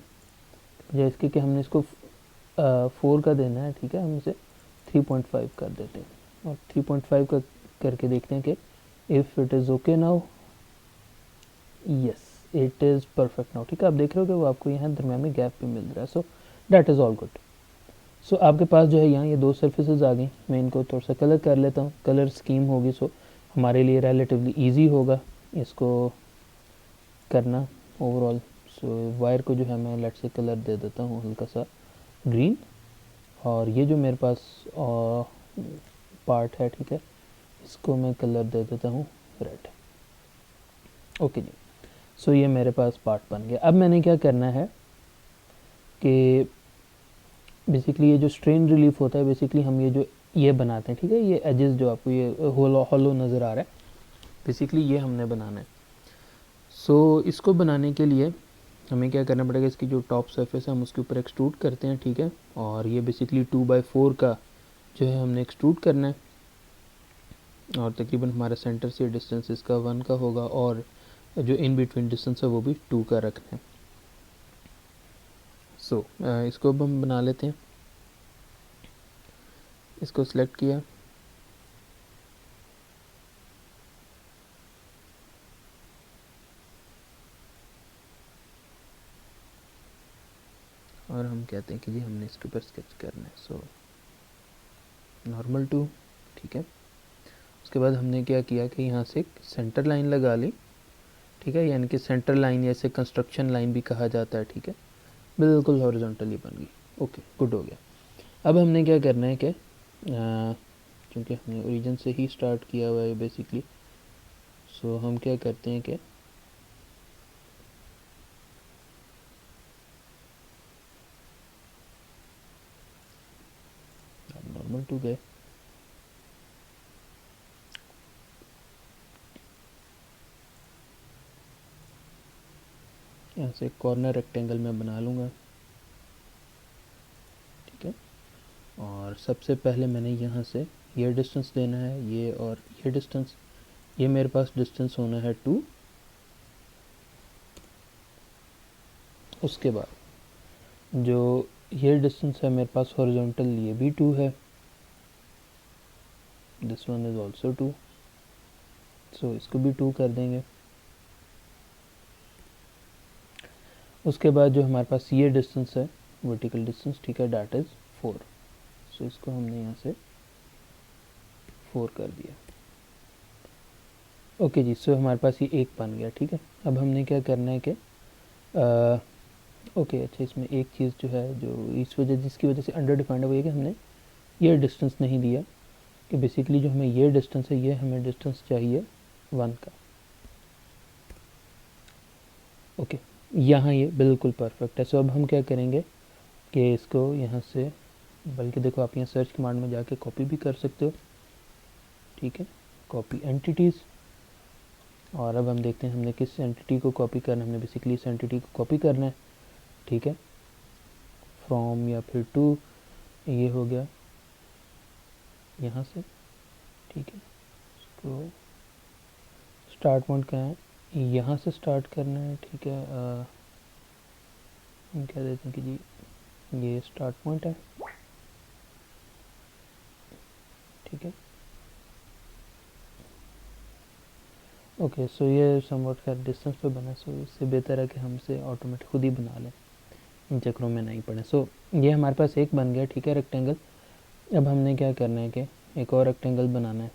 जैसे इसके कि हमने इसको 4 का देना है, ठीक है। हम इसे 3.5 कर देते हैं और 3.5 का करके देखते हैं कि if it is okay now, yes it is perfect now, ठीक है। आप देख रहे हो कि वो आपको यहाँ दरम्यान में गैप भी मिल रहा है, so that is all good. So आपके पास जो है यहाँ ये दो सर्फेसेस आ गई। मैं इनको थोड़ा सा कलर कर लेता हूँ, कलर स्कीम होगी, सो हमारे लिए रिलेटिवली ईजी होगा इसको करना ओवरऑल। सो वायर को जो है मैं लेट से कलर दे देता हूँ हल्का सा ग्रीन, और ये जो मेरे पास पार्ट है, ठीक है, इसको मैं कलर दे देता हूँ रेड, ओके जी। सो ये मेरे पास पार्ट बन गया। अब मैंने क्या करना है कि बेसिकली ये जो स्ट्रेन रिलीफ होता है, बेसिकली हम ये बनाते हैं, ठीक है। ये एजेस जो आपको ये हॉलो नज़र आ रहा है, बेसिकली ये हमने बनाना है। सो इसको बनाने के लिए हमें क्या करना पड़ेगा, इसकी जो टॉप सरफेस है हम उसके ऊपर एक्सट्रूड करते हैं, ठीक है। और ये बेसिकली 2/4 का जो है हमने एक्सट्रूड करना है और तकरीबन हमारा सेंटर से डिस्टेंस इसका 1 का होगा और जो इन बिटवीन डिस्टेंस है वो भी 2 का रखना है। सो इसको अब हम बना लेते हैं। इसको सिलेक्ट किया और हम कहते हैं कि जी हमने इसके ऊपर स्केच करना है। सो नॉर्मल टू, ठीक है। उसके बाद हमने क्या किया कि यहाँ से एक सेंटर लाइन लगा ली, ठीक है, यानी कि सेंटर लाइन या इसे कंस्ट्रक्शन लाइन भी कहा जाता है, ठीक है। बिल्कुल हॉरिजॉन्टली बन गई, ओके गुड हो गया। अब हमने क्या करना है कि क्योंकि हमने ओरिजिन से ही स्टार्ट किया हुआ है बेसिकली, सो हम क्या करते हैं कि नॉर्मल टू गए, यहाँ से कॉर्नर रेक्टेंगल में बना लूँगा, ठीक है। और सबसे पहले मैंने यहाँ से ये डिस्टेंस देना है, ये और ये डिस्टेंस, ये मेरे पास डिस्टेंस होना है 2, उसके बाद जो ये डिस्टेंस है मेरे पास हॉरिजॉन्टल, ये भी 2 है, दिस वन इज़ ऑल्सो 2, सो इसको भी 2 कर देंगे। उसके बाद जो हमारे पास ये डिस्टेंस है वर्टिकल डिस्टेंस, ठीक है, डैट इज़ 4, सो इसको हमने यहाँ से 4 कर दिया। ओके जी, सो हमारे पास ये एक बन गया, ठीक है। अब हमने क्या करना है कि ओके अच्छा, इसमें एक चीज़ जो है जो इस वजह जिसकी वजह से अंडर डिफाइंड है वो ये कि हमने ये डिस्टेंस नहीं दिया, कि बेसिकली जो हमें ये डिस्टेंस है ये हमें डिस्टेंस चाहिए 1 का। ओके, यहाँ ये बिल्कुल परफेक्ट है। सो अब हम क्या करेंगे कि इसको यहाँ से, बल्कि देखो आप यहाँ सर्च कमांड में जाके कॉपी भी कर सकते हो, ठीक है, कॉपी एंटिटीज़। और अब हम देखते हैं हमने किस एंटिटी को कॉपी करना है। हमने बेसिकली इस एंटिटी को कॉपी करना है, ठीक है, फ्रॉम या फिर टू, ये हो गया यहाँ से, ठीक है। इसको स्टार्ट पॉइंट कहाँ है, यहाँ से स्टार्ट करना है, ठीक है। हम कह देते हैं कि जी ये स्टार्ट पॉइंट है, ठीक है। ओके, सो ये समवट का डिस्टेंस पे बना, सो इससे बेहतर है कि हम इसे ऑटोमेटिक खुद ही बना लें, इन चक्रों में नहीं पड़े। सो ये हमारे पास एक बन गया, ठीक है, रेक्टेंगल। अब हमने क्या करना है कि एक और रेक्टेंगल बनाना है।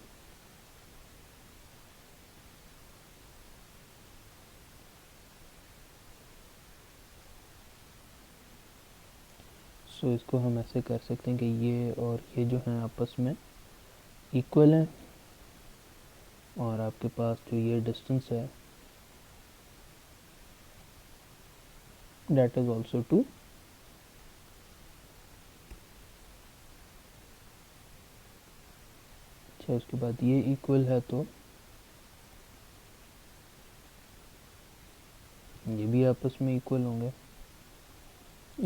सो इसको हम ऐसे कर सकते हैं कि ये और ये जो हैं आपस में इक्वल हैं, और आपके पास जो ये डिस्टेंस है दैट इज ऑल्सो 2। अच्छा, उसके बाद ये इक्वल है तो ये भी आपस में इक्वल होंगे,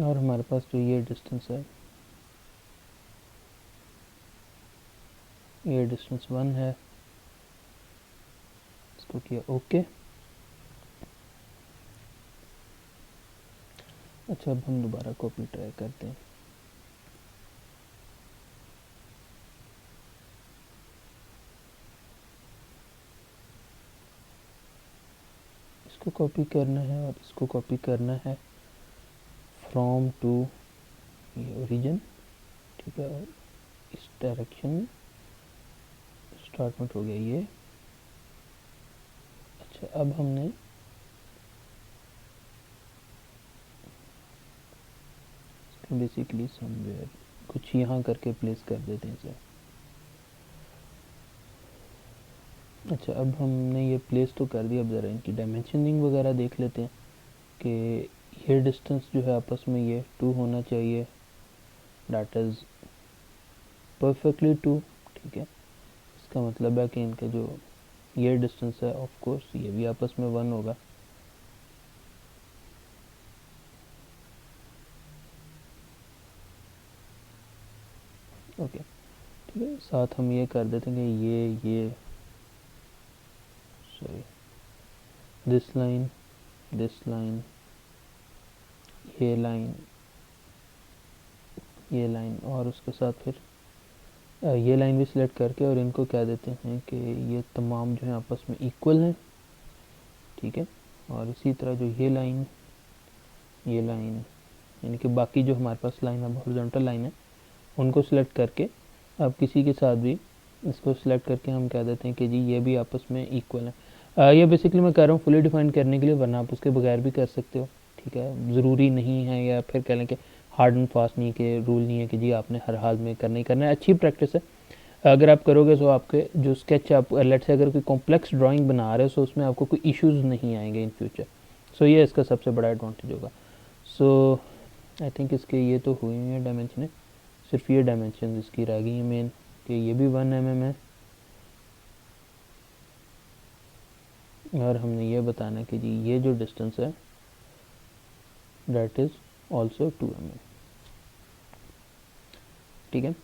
और हमारे पास जो ये डिस्टेंस है ये डिस्टेंस 1 है, इसको किया ओके। अच्छा, अब हम दोबारा कॉपी ट्राई करते हैं। इसको कॉपी करना है और इसको कॉपी करना है फ्रॉम टू ये ओरिजिन, ठीक है, और इस डायरेक्शन में स्टार्ट पॉइंट हो गया ये। अच्छा, अब हमने इसको बेसिकली समवेयर कुछ यहाँ करके प्लेस कर देते हैं इसे। अच्छा, अब हमने ये प्लेस तो कर दिया, अब ज़रा इनकी डायमेंशनिंग वगैरह देख लेते हैं कि ये डिस्टेंस जो है आपस में ये 2 होना चाहिए, दैट इज़ परफेक्टली 2, ठीक है। इसका मतलब है कि इनका जो ये डिस्टेंस है ऑफ कोर्स ये भी आपस में 1 होगा। ओके, ठीक है, साथ हम ये कर देते हैं कि ये सॉरी दिस लाइन ये लाइन और उसके साथ फिर ये लाइन भी सिलेक्ट करके और इनको कह देते हैं कि ये तमाम जो है आपस में इक्वल हैं, ठीक है। और इसी तरह जो ये लाइन यानी कि बाकी जो हमारे पास लाइन है हॉरिजॉन्टल लाइन है उनको सिलेक्ट करके अब किसी के साथ भी इसको सिलेक्ट करके हम कह देते हैं कि जी ये भी आपस में इक्वल है। ये बेसिकली मैं कह रहा हूँ फुली डिफाइन करने के लिए, वरना आप उसके बगैर भी कर सकते हो, ठीक है, ज़रूरी नहीं है, या फिर कह लें कि हार्ड एंड फास्ट नहीं कि रूल नहीं है कि जी आपने हर हाल में करना ही करना है। अच्छी प्रैक्टिस है, अगर आप करोगे तो आपके जो स्केच आप लेट से अगर कोई कॉम्प्लेक्स ड्राइंग बना रहे हो तो उसमें आपको कोई इश्यूज़ नहीं आएंगे इन फ्यूचर। सो ये इसका सबसे बड़ा एडवांटेज होगा। सो आई थिंक इसके ये तो हुई हैं डायमेंशन, सिर्फ ये डायमेंशन इसकी रह गई हैं मेन, कि ये भी 1 mm है, और हमने ये बताना कि जी ये जो डिस्टेंस है दैट इज़ ऑल्सो 2 mm, ठीक है।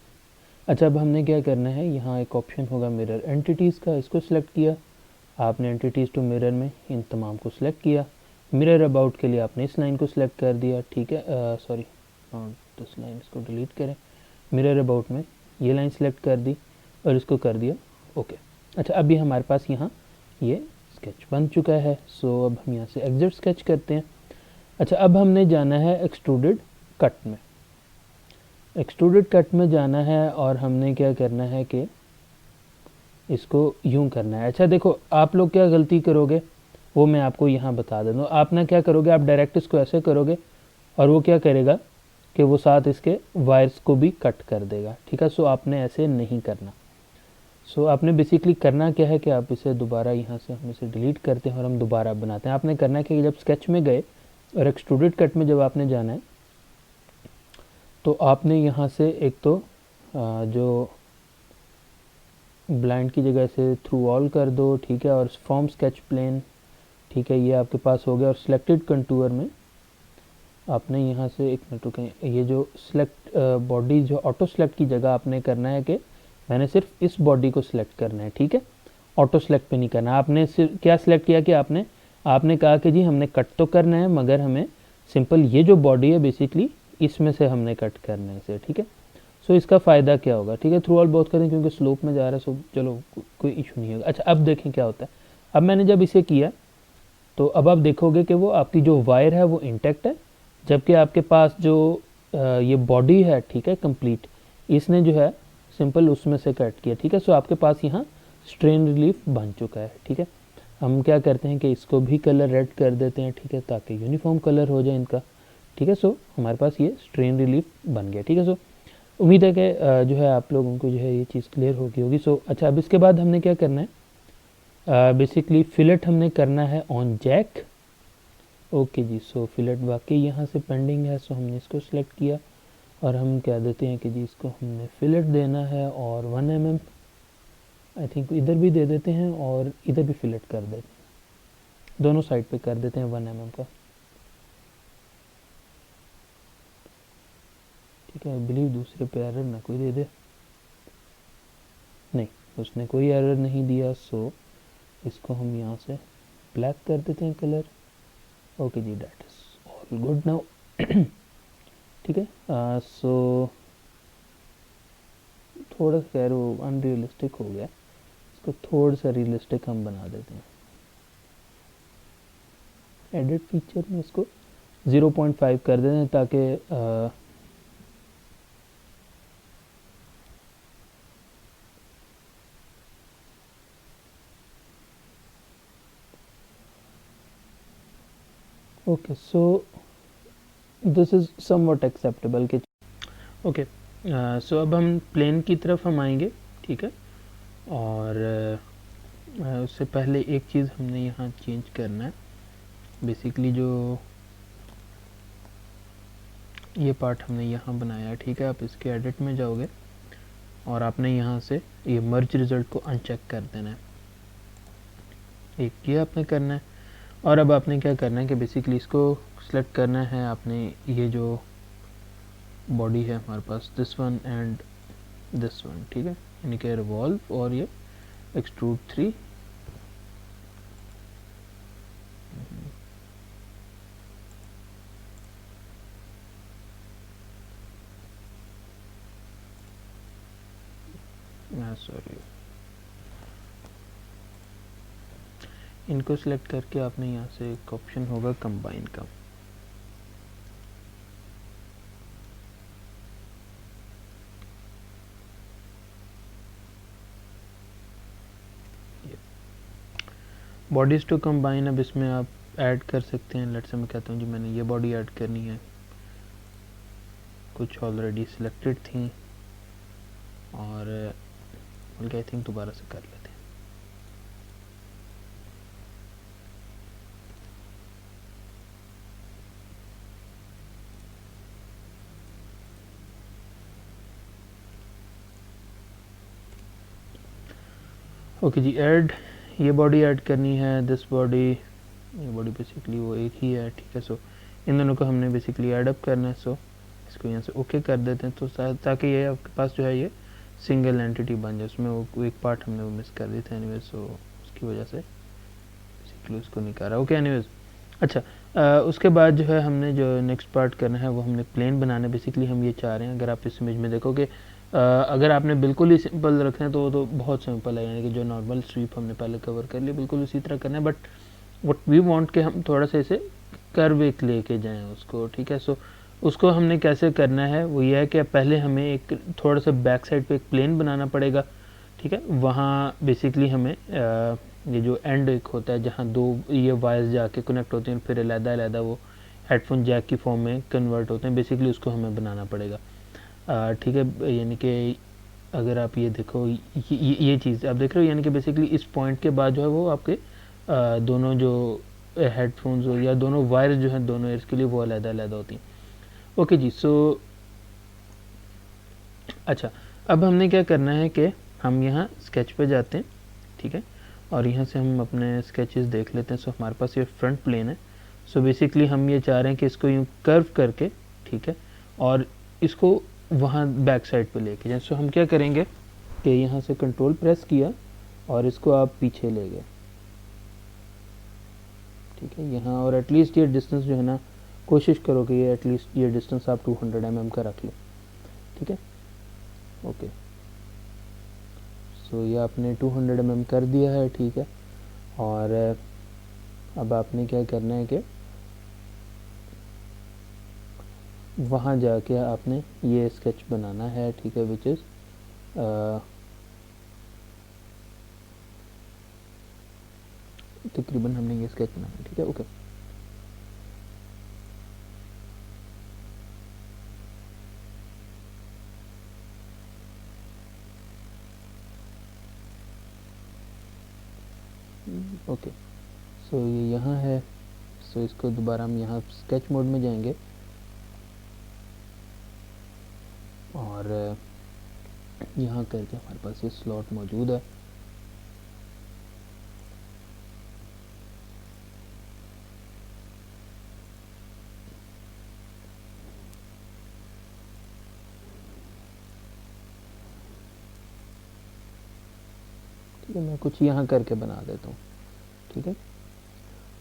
अच्छा, अब हमने क्या करना है, यहाँ एक ऑप्शन होगा मिरर एंटिटीज़ का, इसको सिलेक्ट किया आपने, एंटिटीज़ टू मिरर में इन तमाम को सिलेक्ट किया। मिरर अबाउट के लिए आपने इस लाइन को सिलेक्ट कर दिया, ठीक है, सॉरी दिस लाइन, इसको डिलीट करें। मिरर अबाउट में ये लाइन सिलेक्ट कर दी और इसको कर दिया ओके। अच्छा, अभी हमारे पास यहाँ ये स्केच बन चुका है। सो अब हम यहाँ से एग्जिट स्केच करते हैं। अच्छा, अब हमने जाना है एक्सट्रूडेड कट में। एक्सट्रूडेड कट में जाना है और हमने क्या करना है कि इसको यूं करना है। अच्छा देखो, आप लोग क्या गलती करोगे वो मैं आपको यहाँ बता देता हूँ। आप ना क्या करोगे, आप डायरेक्ट इसको ऐसे करोगे और वो क्या करेगा कि वो साथ इसके वायर्स को भी कट कर देगा, ठीक है। सो आपने ऐसे नहीं करना। सो आपने बेसिकली करना क्या है कि आप इसे दोबारा यहाँ से हम इसे डिलीट करते हैं और हम दोबारा बनाते हैं। आपने करना है कि जब स्केच में गए और एक्सट्रूडेड कट में जब आपने जाना है तो आपने यहाँ से एक तो जो ब्लाइंड की जगह से थ्रू ऑल कर दो, ठीक है, और फ्रॉम स्केच प्लेन, ठीक है, ये आपके पास हो गया। और सिलेक्टेड कंटूर में आपने यहाँ से एक मिनट रुकें, ये जो सिलेक्ट बॉडी जो ऑटो सेलेक्ट की जगह आपने करना है कि मैंने सिर्फ इस बॉडी को सिलेक्ट करना है, ठीक है, ऑटो सेलेक्ट पे नहीं करना। आपने सिर्फ क्या सिलेक्ट किया कि आपने कहा कि जी हमने कट तो करना है मगर हमें सिंपल ये जो बॉडी है बेसिकली इसमें से हमने कट करना है इसे, ठीक है। सो इसका फ़ायदा क्या होगा, ठीक है, थ्रू ऑल बहुत करें क्योंकि स्लोप में जा रहा है। सो चलो कोई इशू नहीं होगा। अच्छा, अब देखें क्या होता है। अब मैंने जब इसे किया तो अब आप देखोगे कि वो आपकी जो वायर है वो इंटैक्ट है, जबकि आपके पास जो ये बॉडी है, ठीक है, कंप्लीट, इसने जो है सिंपल उसमें से कट किया, ठीक है। सो आपके पास यहाँ स्ट्रेन रिलीफ बन चुका है, ठीक है। हम क्या करते हैं कि इसको भी कलर रेड कर देते हैं, ठीक है, ताकि यूनिफॉर्म कलर हो जाए इनका, ठीक है। सो हमारे पास ये स्ट्रेन रिलीफ बन गया, ठीक है। सो उम्मीद है कि जो है आप लोगों को जो है ये चीज़ क्लियर हो गई होगी। सो अच्छा, अब इसके बाद हमने क्या करना है, बेसिकली फिलेट हमने करना है on jack. Okay ji, so fillet वाकई यहाँ से पेंडिंग है। सो हमने इसको सिलेक्ट किया और हम क्या देते हैं कि जी इसको हमने फिलेट देना है और 1 mm आई थिंक इधर भी दे देते हैं और इधर भी फिलेट कर देते हैं, दोनों साइड पे कर देते हैं 1 mm का, ठीक है। आई बिलीव दूसरे पे एरर ना कोई दे दे, नहीं उसने कोई एरर नहीं दिया। सो इसको हम यहाँ से ब्लैक कर देते हैं कलर। ओके जी, that is all good now, ठीक है। सो थोड़ा सा खैर वो अनरियलिस्टिक हो गया, इसको थोड़ा सा रियलिस्टिक हम बना देते हैं। एडिट फीचर में इसको 0.5 कर देते हैं ताकि okay, so this is somewhat acceptable के ओके। सो अब हम प्लेन की तरफ हम आएंगे, ठीक है। और उससे पहले एक चीज़ हमने यहाँ चेंज करना है। बेसिकली जो ये पार्ट हमने यहाँ बनाया, ठीक है, आप इसके एडिट में जाओगे और आपने यहाँ से ये मर्ज रिज़ल्ट को अनचेक कर देना है, एक ये आपने करना है। और अब आपने क्या करना है कि बेसिकली इसको सेलेक्ट करना है आपने, ये जो बॉडी है हमारे पास, this one and this one, ठीक है, यानी कि रिवॉल्व और ये एक्सट्रूड 3, सॉरी, इनको सिलेक्ट करके आपने यहाँ से एक ऑप्शन होगा कंबाइन का, बॉडीज़ टू कंबाइन। अब इसमें आप ऐड कर सकते हैं, लेट्स से मैं कहता हूँ जी मैंने ये बॉडी ऐड करनी है, कुछ ऑलरेडी सिलेक्टेड थी और बल्कि आई थिंक दोबारा से कर लेते हैं। ओके जी, ऐड, ये बॉडी ऐड करनी है, दिस बॉडी, ये बॉडी बेसिकली वो एक ही है, ठीक है। सो इन दोनों को हमने बेसिकली ऐड अप करना है। सो इसको यहाँ से ओके कर देते हैं तो ताकि ये आपके पास जो है ये सिंगल एंटिटी बन जाए। उसमें वो एक पार्ट हमने वो मिस कर दी था एनीवेज, सो उसकी वजह से बेसिकली उसको नहीं कर रहा। ओके, एनीवेज अच्छा, उसके बाद जो है हमने जो नेक्स्ट पार्ट करना है वो हमने प्लेन बनाना है। बेसिकली हम ये चाह रहे हैं, अगर आप इस इमेज में देखोगे, अगर आपने बिल्कुल ही सिंपल रखना है तो वो तो बहुत सिंपल है, यानी कि जो नॉर्मल स्वीप हमने पहले कवर कर लिया बिल्कुल उसी तरह करना है। बट व्हाट वी वांट कि हम थोड़ा सा इसे कर्व एक लेके जाएं उसको, ठीक है। सो उसको हमने कैसे करना है वो ये है कि पहले हमें एक थोड़ा सा बैक साइड पे एक प्लेन बनाना पड़ेगा, ठीक है। वहाँ बेसिकली हमें ये जो एंड एक होता है जहाँ दो ये वायर्स जाके कनेक्ट होते हैं, फिर अलग-अलग वो हेडफोन जैक की फॉर्म में कन्वर्ट होते हैं, बेसिकली उसको हमें बनाना पड़ेगा, ठीक है। यानी कि अगर आप ये देखो, ये चीज़ आप देख रहे हो, यानी कि बेसिकली इस पॉइंट के बाद जो है वो आपके दोनों जो हेडफोन्स हो या दोनों वायर्स जो हैं दोनों एयर्स के लिए वो अलग-अलग होती हैं। ओके जी, सो अच्छा, अब हमने क्या करना है कि हम यहाँ स्केच पे जाते हैं, ठीक है, और यहाँ से हम अपने स्केचेस देख लेते हैं। सो हमारे पास ये फ्रंट प्लेन है। सो बेसिकली हम ये चाह रहे हैं कि इसको यूँ कर्व करके, ठीक है, और इसको वहाँ बैक साइड पे लेके जाएं। सो हम क्या करेंगे कि यहाँ से कंट्रोल प्रेस किया और इसको आप पीछे ले गए, ठीक है, यहाँ। और एटलीस्ट ये डिस्टेंस जो है ना, कोशिश करो कि ये एटलीस्ट ये डिस्टेंस आप 200 mm का रख लो, ठीक है। ओके, सो ये आपने 200 mm कर दिया है, ठीक है। और अब आपने क्या करना है कि वहाँ जाके आपने ये स्केच बनाना है, ठीक है, विच इज़ तकरीबन हमने ये स्केच बनाना है, ठीक है। ओके, ओके, सो ये यहाँ है। सो इसको दोबारा हम यहाँ स्केच मोड में जाएंगे और यहाँ करके हमारे पास ये स्लॉट मौजूद है। ठीक है, मैं कुछ यहाँ करके बना देता हूँ, ठीक है।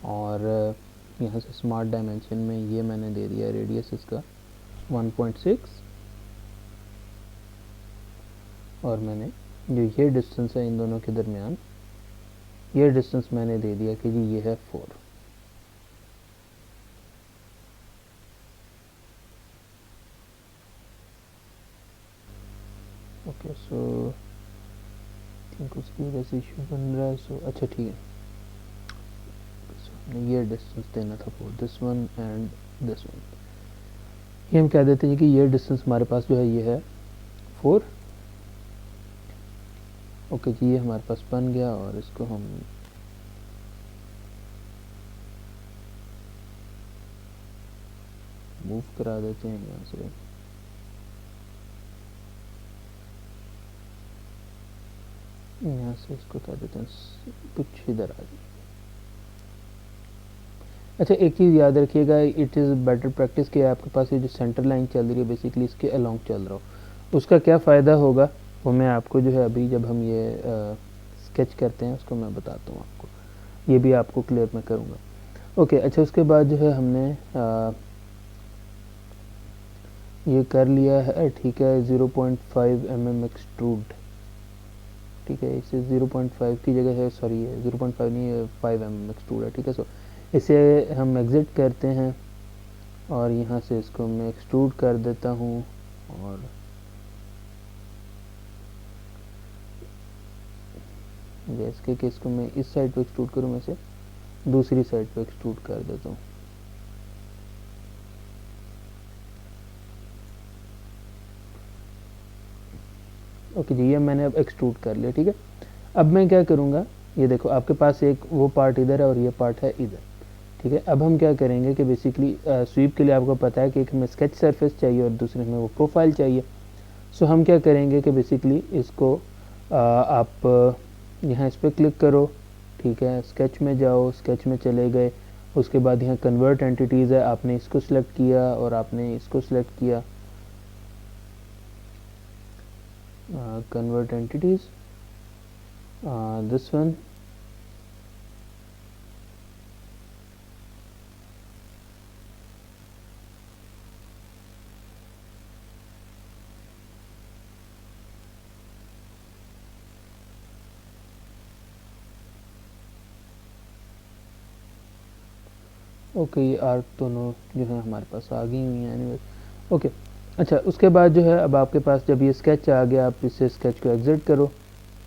और यहाँ से स्मार्ट डायमेंशन में ये मैंने दे दिया रेडियस इसका 1.6, और मैंने जो ये डिस्टेंस है इन दोनों के दरमियान, ये डिस्टेंस मैंने दे दिया कि जी ये है 4। ओके, सो थिंक उसकी वजह से इशू बन रहा है। सो अच्छा, ठीक है, so, ये डिस्टेंस देना था for this one and this one. ये हम कह देते हैं कि ये डिस्टेंस हमारे पास जो है ये है 4। ओके जी, ये हमारे पास बन गया और इसको हम मूव करा देते हैं यहाँ से। यहाँ से इसको कह देते हैं कुछ इधर आ जाए। अच्छा, एक चीज़ याद रखिएगा, इट इज़ बेटर प्रैक्टिस कि आपके पास ये जो सेंटर लाइन चल रही है बेसिकली इसके अलोंग चल रहा हो। उसका क्या फ़ायदा होगा वो मैं आपको जो है अभी जब हम ये स्केच करते हैं उसको मैं बताता हूँ आपको, ये भी आपको क्लियर मैं करूँगा। ओके, अच्छा, उसके बाद जो है हमने ये कर लिया है, ठीक है, 0.5 mm एक्सट्रूड, ठीक है। इसे 0.5 की जगह है, सॉरी ये 0.5 नहीं है, 5 mm एक्सट्रूड है, ठीक है। सो इसे हम एग्ज़िट करते हैं और यहाँ से इसको मैं एक्सट्रूड कर देता हूँ, और जैसे कि इसको मैं इस साइड पे एक्सट्रूड करूँ, मैं इसे दूसरी साइड पे एक्सट्रूड कर देता हूँ। ओके जी, ये मैंने अब एक्सट्रूड कर लिया, ठीक है। अब मैं क्या करूँगा, ये देखो आपके पास एक वो पार्ट इधर है और ये पार्ट है इधर, ठीक है। अब हम क्या करेंगे कि बेसिकली स्वीप के लिए आपको पता है कि एक हमें स्केच सरफेस चाहिए और दूसरे में वो प्रोफाइल चाहिए। सो हम क्या करेंगे कि बेसिकली इसको आप यहाँ इस पर क्लिक करो, ठीक है, स्केच में जाओ, स्केच में चले गए, उसके बाद यहाँ कन्वर्ट एंटिटीज़ है, आपने इसको सिलेक्ट किया और आपने इसको सिलेक्ट किया, convert entities, this one, okay, ये आर्क दोनों जो है हमारे पास आ गई हुई हैं एनीवे। ओके, अच्छा उसके बाद जो है अब आपके पास जब ये स्केच आ गया, आप इसे स्केच को एग्जिट करो,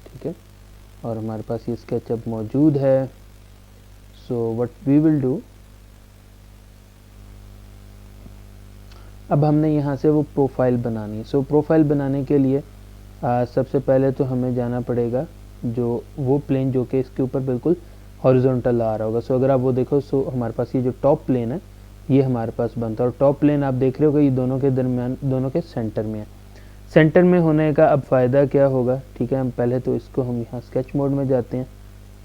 ठीक है, और हमारे पास ये स्केच अब मौजूद है। So what we will do, अब हमने यहाँ से वो प्रोफाइल बनानी है। सो प्रोफाइल बनाने के लिए सबसे पहले तो हमें जाना पड़ेगा जो वो प्लेन जो कि इसके ऊपर बिल्कुल हॉरिजॉन्टल आ रहा होगा। सो अगर आप वो देखो, सो हमारे पास ये जो टॉप प्लेन है ये हमारे पास बनता है, और टॉप प्लेन आप देख रहे हो कि ये दोनों के दरमियान, दोनों के सेंटर में है। सेंटर में होने का अब फ़ायदा क्या होगा, ठीक है, हम पहले तो इसको हम यहाँ स्केच मोड में जाते हैं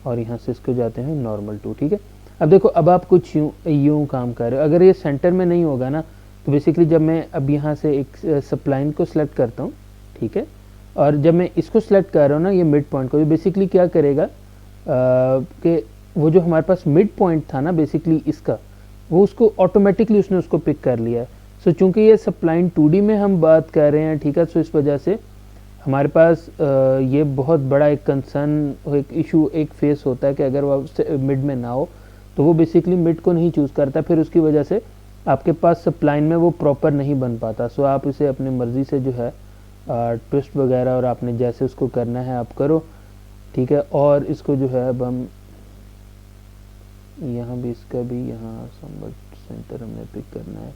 और यहाँ से इसको जाते हैं नॉर्मल टू, ठीक है। अब देखो, अब आप कुछ यूँ काम कर रहे हो, अगर ये सेंटर में नहीं होगा ना, तो बेसिकली जब मैं अब यहाँ से एक सप्लाइन को सिलेक्ट करता हूँ, ठीक है, और जब मैं इसको सिलेक्ट कर रहा हूँ ना, ये मिड पॉइंट को, बेसिकली क्या करेगा कि वो जो हमारे पास मिड पॉइंट था ना बेसिकली इसका, वो उसको ऑटोमेटिकली उसने उसको पिक कर लिया है। सो चूंकि ये सप्लाइन 2D में हम बात कर रहे हैं, ठीक है, सो इस वजह से हमारे पास ये बहुत बड़ा एक कंसर्न, एक इशू, एक फेस होता है कि अगर वो मिड में ना हो तो वो बेसिकली मिड को नहीं चूज़ करता, फिर उसकी वजह से आपके पास सप्लाइन में वो प्रॉपर नहीं बन पाता। सो आप इसे अपनी मर्ज़ी से जो है ट्विस्ट वगैरह और आपने जैसे उसको करना है आप करो, ठीक है। और इसको जो है अब हम यहाँ भी, इसका भी यहाँ समवट सेंटर हमने पिक करना है।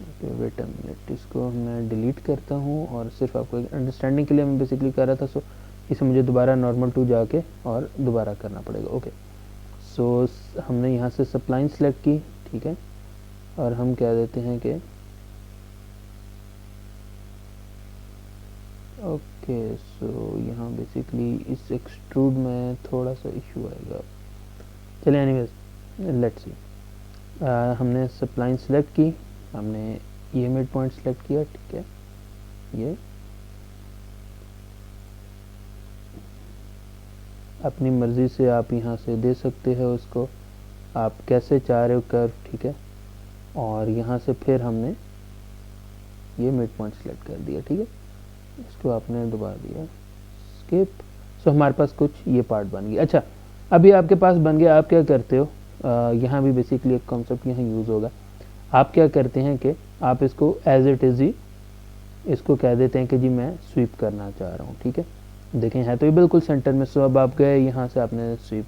ओके, वेट अ मिनट, इसको मैं डिलीट करता हूँ और सिर्फ आपको अंडरस्टैंडिंग के लिए मैं बेसिकली कर रहा था। सो इसे मुझे दोबारा नॉर्मल टू जाके और दोबारा करना पड़ेगा। ओके, सो हमने यहाँ से सप्लाइन सेलेक्ट की, ठीक है, और हम क्या देते हैं कि ओके, सो यहाँ बेसिकली इस एक्सट्रूड में थोड़ा सा इशू आएगा। चलिए एनीवेज लेट्स सी, हमने सप्लाइन सेलेक्ट की, हमने ये मिड पॉइंट सेलेक्ट किया, ठीक है, ये अपनी मर्ज़ी से आप यहाँ से दे सकते हो उसको, आप कैसे चाह रहे हो कर्व, ठीक है, और यहाँ से फिर हमने ये मिड पॉइंट सेलेक्ट कर दिया, ठीक है, इसको आपने दोबारा दिया स्किप। सो हमारे पास कुछ ये पार्ट बन गया। अच्छा, अभी आपके पास बन गया, आप क्या करते हो, यहाँ भी बेसिकली एक कॉन्सेप्ट यहाँ यूज़ होगा। आप क्या करते हैं कि आप इसको एज इट इज़ ही इसको कह देते हैं कि जी मैं स्वीप करना चाह रहा हूँ, ठीक है, देखें है तो ये बिल्कुल सेंटर में। सो अब आप गए यहाँ से, आपने स्वीप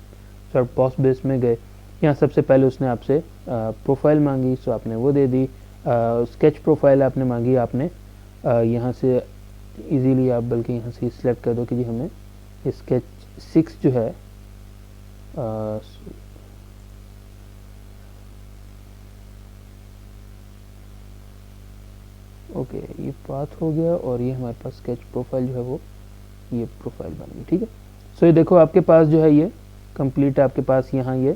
सॉर्ट पॉस्ट बेस में गए, यहाँ सबसे पहले उसने आपसे प्रोफाइल मांगी, सो आपने वो दे दी, स्केच प्रोफाइल आपने मांगी, आपने यहाँ से इजीली आप बल्कि यहाँ से सिलेक्ट कर दो कि जी हमें स्केच 6 जो है ओके, ये पाथ हो गया और ये हमारे पास स्केच प्रोफाइल जो है वो ये प्रोफाइल बन गई, ठीक है। सो ये देखो आपके पास जो है ये कंप्लीट, आपके पास यहाँ ये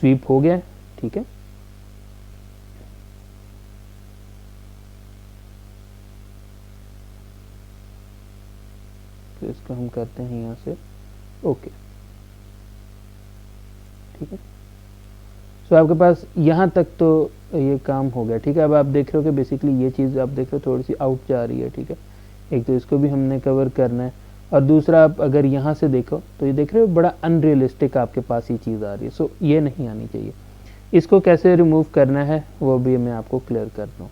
स्वीप हो गया, ठीक है। तो इसको हम करते हैं यहाँ से ओके, ठीक है। सो आपके पास यहाँ तक तो ये काम हो गया, ठीक है। अब आप देख रहे हो कि बेसिकली ये चीज़ आप देख रहे हो थोड़ी सी आउट जा रही है, ठीक है। एक तो इसको भी हमने कवर करना है, और दूसरा आप अगर यहाँ से देखो तो ये देख रहे हो बड़ा अनरियलिस्टिक आपके पास ये चीज़ आ रही है। सो ये नहीं आनी चाहिए। इसको कैसे रिमूव करना है वो भी मैं आपको क्लियर कर दूँ,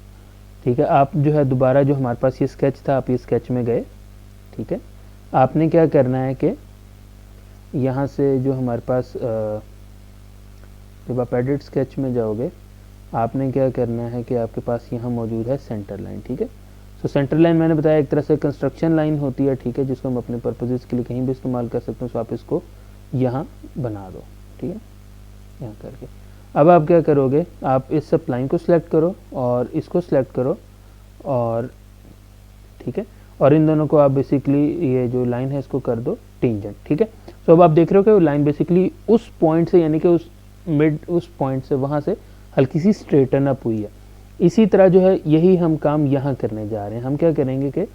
ठीक है। आप जो है दोबारा जो हमारे पास ये स्केच था, आप ये स्केच में गए, ठीक है। आपने क्या करना है कि यहाँ से जो हमारे पास जब आप एडिट स्केच में जाओगे, आपने क्या करना है कि आपके पास यहाँ मौजूद है सेंटर लाइन, ठीक है। सो सेंटर लाइन मैंने बताया एक तरह से कंस्ट्रक्शन लाइन होती है, ठीक है, जिसको हम अपने पर्पजेस के लिए कहीं भी इस्तेमाल कर सकते हैं। सो आप इसको यहाँ बना दो, ठीक है, यहाँ करके। अब आप क्या करोगे, आप इस सब लाइन को सिलेक्ट करो और इसको सिलेक्ट करो, और ठीक है, और इन दोनों को आप बेसिकली ये जो लाइन है इसको कर दो टेंजेंट, ठीक है। सो अब आप देख रहे हो कि वो लाइन बेसिकली उस पॉइंट से, यानी कि उस मिड उस पॉइंट से वहाँ से हल्की सी स्ट्रेटन अप हुई है। इसी तरह जो है यही हम काम यहाँ करने जा रहे हैं। हम क्या करेंगे कि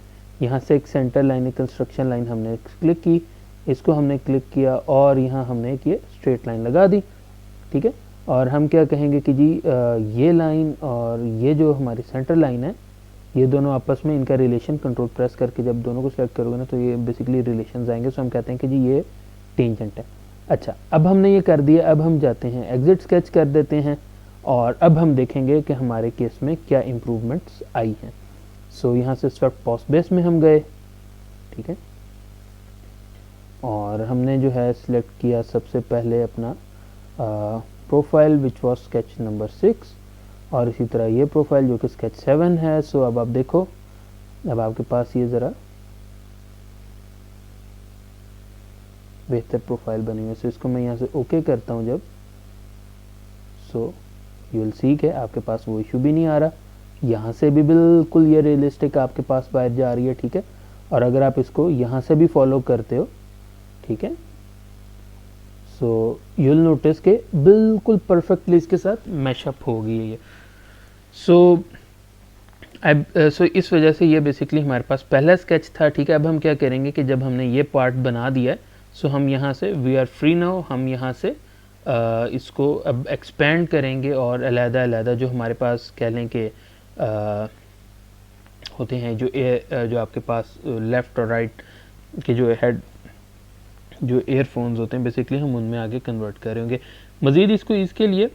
यहाँ से एक सेंटर लाइन, एक कंस्ट्रक्शन लाइन हमने क्लिक की, इसको हमने क्लिक किया और यहाँ हमने एक ये स्ट्रेट लाइन लगा दी, ठीक है। और हम क्या कहेंगे कि जी ये लाइन और ये जो हमारी सेंटर लाइन है ये दोनों आपस में इनका रिलेशन कंट्रोल प्रेस करके जब दोनों को सेलेक्ट करोगे ना तो ये बेसिकली रिलेशन आएंगे, सो हम कहते हैं कि जी ये टेंजेंट है। अच्छा, अब हमने ये कर दिया, अब हम जाते हैं एग्जिट स्केच कर देते हैं और अब हम देखेंगे कि हमारे केस में क्या इम्प्रूवमेंट्स आई हैं। सो यहाँ से स्वेप्ट पोस्ट बेस में हम गए, ठीक है, और हमने जो है सिलेक्ट किया सबसे पहले अपना profile which was sketch number 6 और इसी तरह ये प्रोफाइल जो कि स्केच 7 है। सो अब आप देखो, अब आपके पास ये ज़रा बेहतर प्रोफाइल बनी है। सो इसको मैं यहाँ से ओके करता हूँ जब, सो यू विल सी के आपके पास वो इशू भी नहीं आ रहा, यहाँ से भी बिल्कुल ये रियलिस्टिक आपके पास बाहर जा रही है, ठीक है। और अगर आप इसको यहाँ से भी फॉलो करते हो, ठीक है, सो यू विल नोटिस के बिल्कुल परफेक्टली इसके साथ मैशअप हो गई है ये। सो सो इस वजह से ये बेसिकली हमारे पास पहला स्केच था, ठीक है। अब हम क्या करेंगे कि जब हमने ये पार्ट बना दिया है, सो हम यहाँ से वी आर फ्री नाउ, हम यहाँ से इसको अब एक्सपेंड करेंगे और अलग-अलग जो हमारे पास कह लें कि होते हैं जो आपके पास लेफ़्ट और राइट के जो हेड जो ईयरफोन्स होते हैं बेसिकली हम उनमें आगे कन्वर्ट कर रहे होंगे। मज़ीद इसके लिए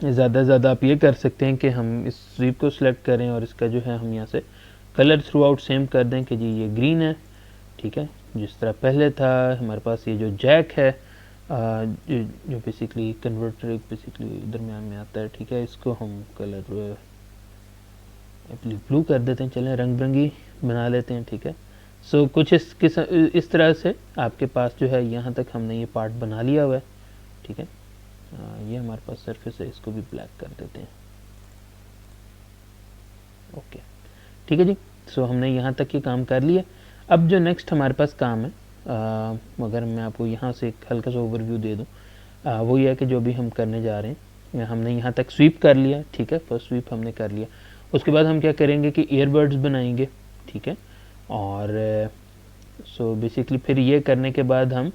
ज़्यादा से ज़्यादा आप ये कर सकते हैं कि हम इस स्वीप को सिलेक्ट करें और इसका जो है हम यहाँ से कलर थ्रू आउट सेम कर दें कि जी ये ग्रीन है, ठीक है, जिस तरह पहले था। हमारे पास ये जो जैक है जो बेसिकली कन्वर्टर बेसिकली दरमियान में आता है, ठीक है, इसको हम कलर ब्लू कर देते हैं, चलें रंग बिरंगी बना लेते हैं, ठीक है। सो कुछ इस तरह से आपके पास जो है यहाँ तक हमने ये पार्ट बना लिया हुआ है, ठीक है। ये हमारे पास सरफेस है, इसको भी ब्लैक कर देते हैं, ओके, ठीक है जी। सो हमने यहाँ तक ये काम कर लिया। अब जो नेक्स्ट हमारे पास काम है, अगर मैं आपको यहाँ से एक हल्का सा ओवरव्यू दे दूँ, वो ये है कि जो भी हम करने जा रहे हैं, हमने यहाँ तक स्वीप कर लिया, ठीक है, फर्स्ट स्वीप हमने कर लिया। उसके बाद हम क्या करेंगे कि ईयरबड्स बनाएंगे, ठीक है, और सो बेसिकली फिर ये करने के बाद हम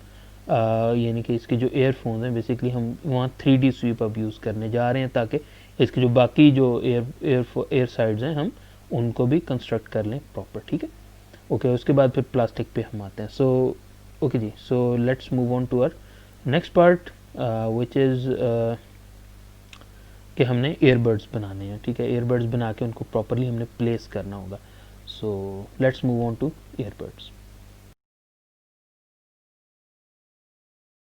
यानी कि इसके जो ईयरफोन्स हैं बेसिकली हम वहाँ 3D स्वीप अब यूज़ करने जा रहे हैं ताकि इसके जो बाकी जो एयर साइड्स हैं हम उनको भी कंस्ट्रक्ट कर लें प्रॉपर, ठीक है, ओके। उसके बाद फिर प्लास्टिक पे हम आते हैं। So okay ji, so let's move on to our next part which is कि हमने ईयरबड्स बनाने हैं, ठीक है, ईयरबड्स बना के उनको प्रॉपरली हमने प्लेस करना होगा। So let's move on to earbuds.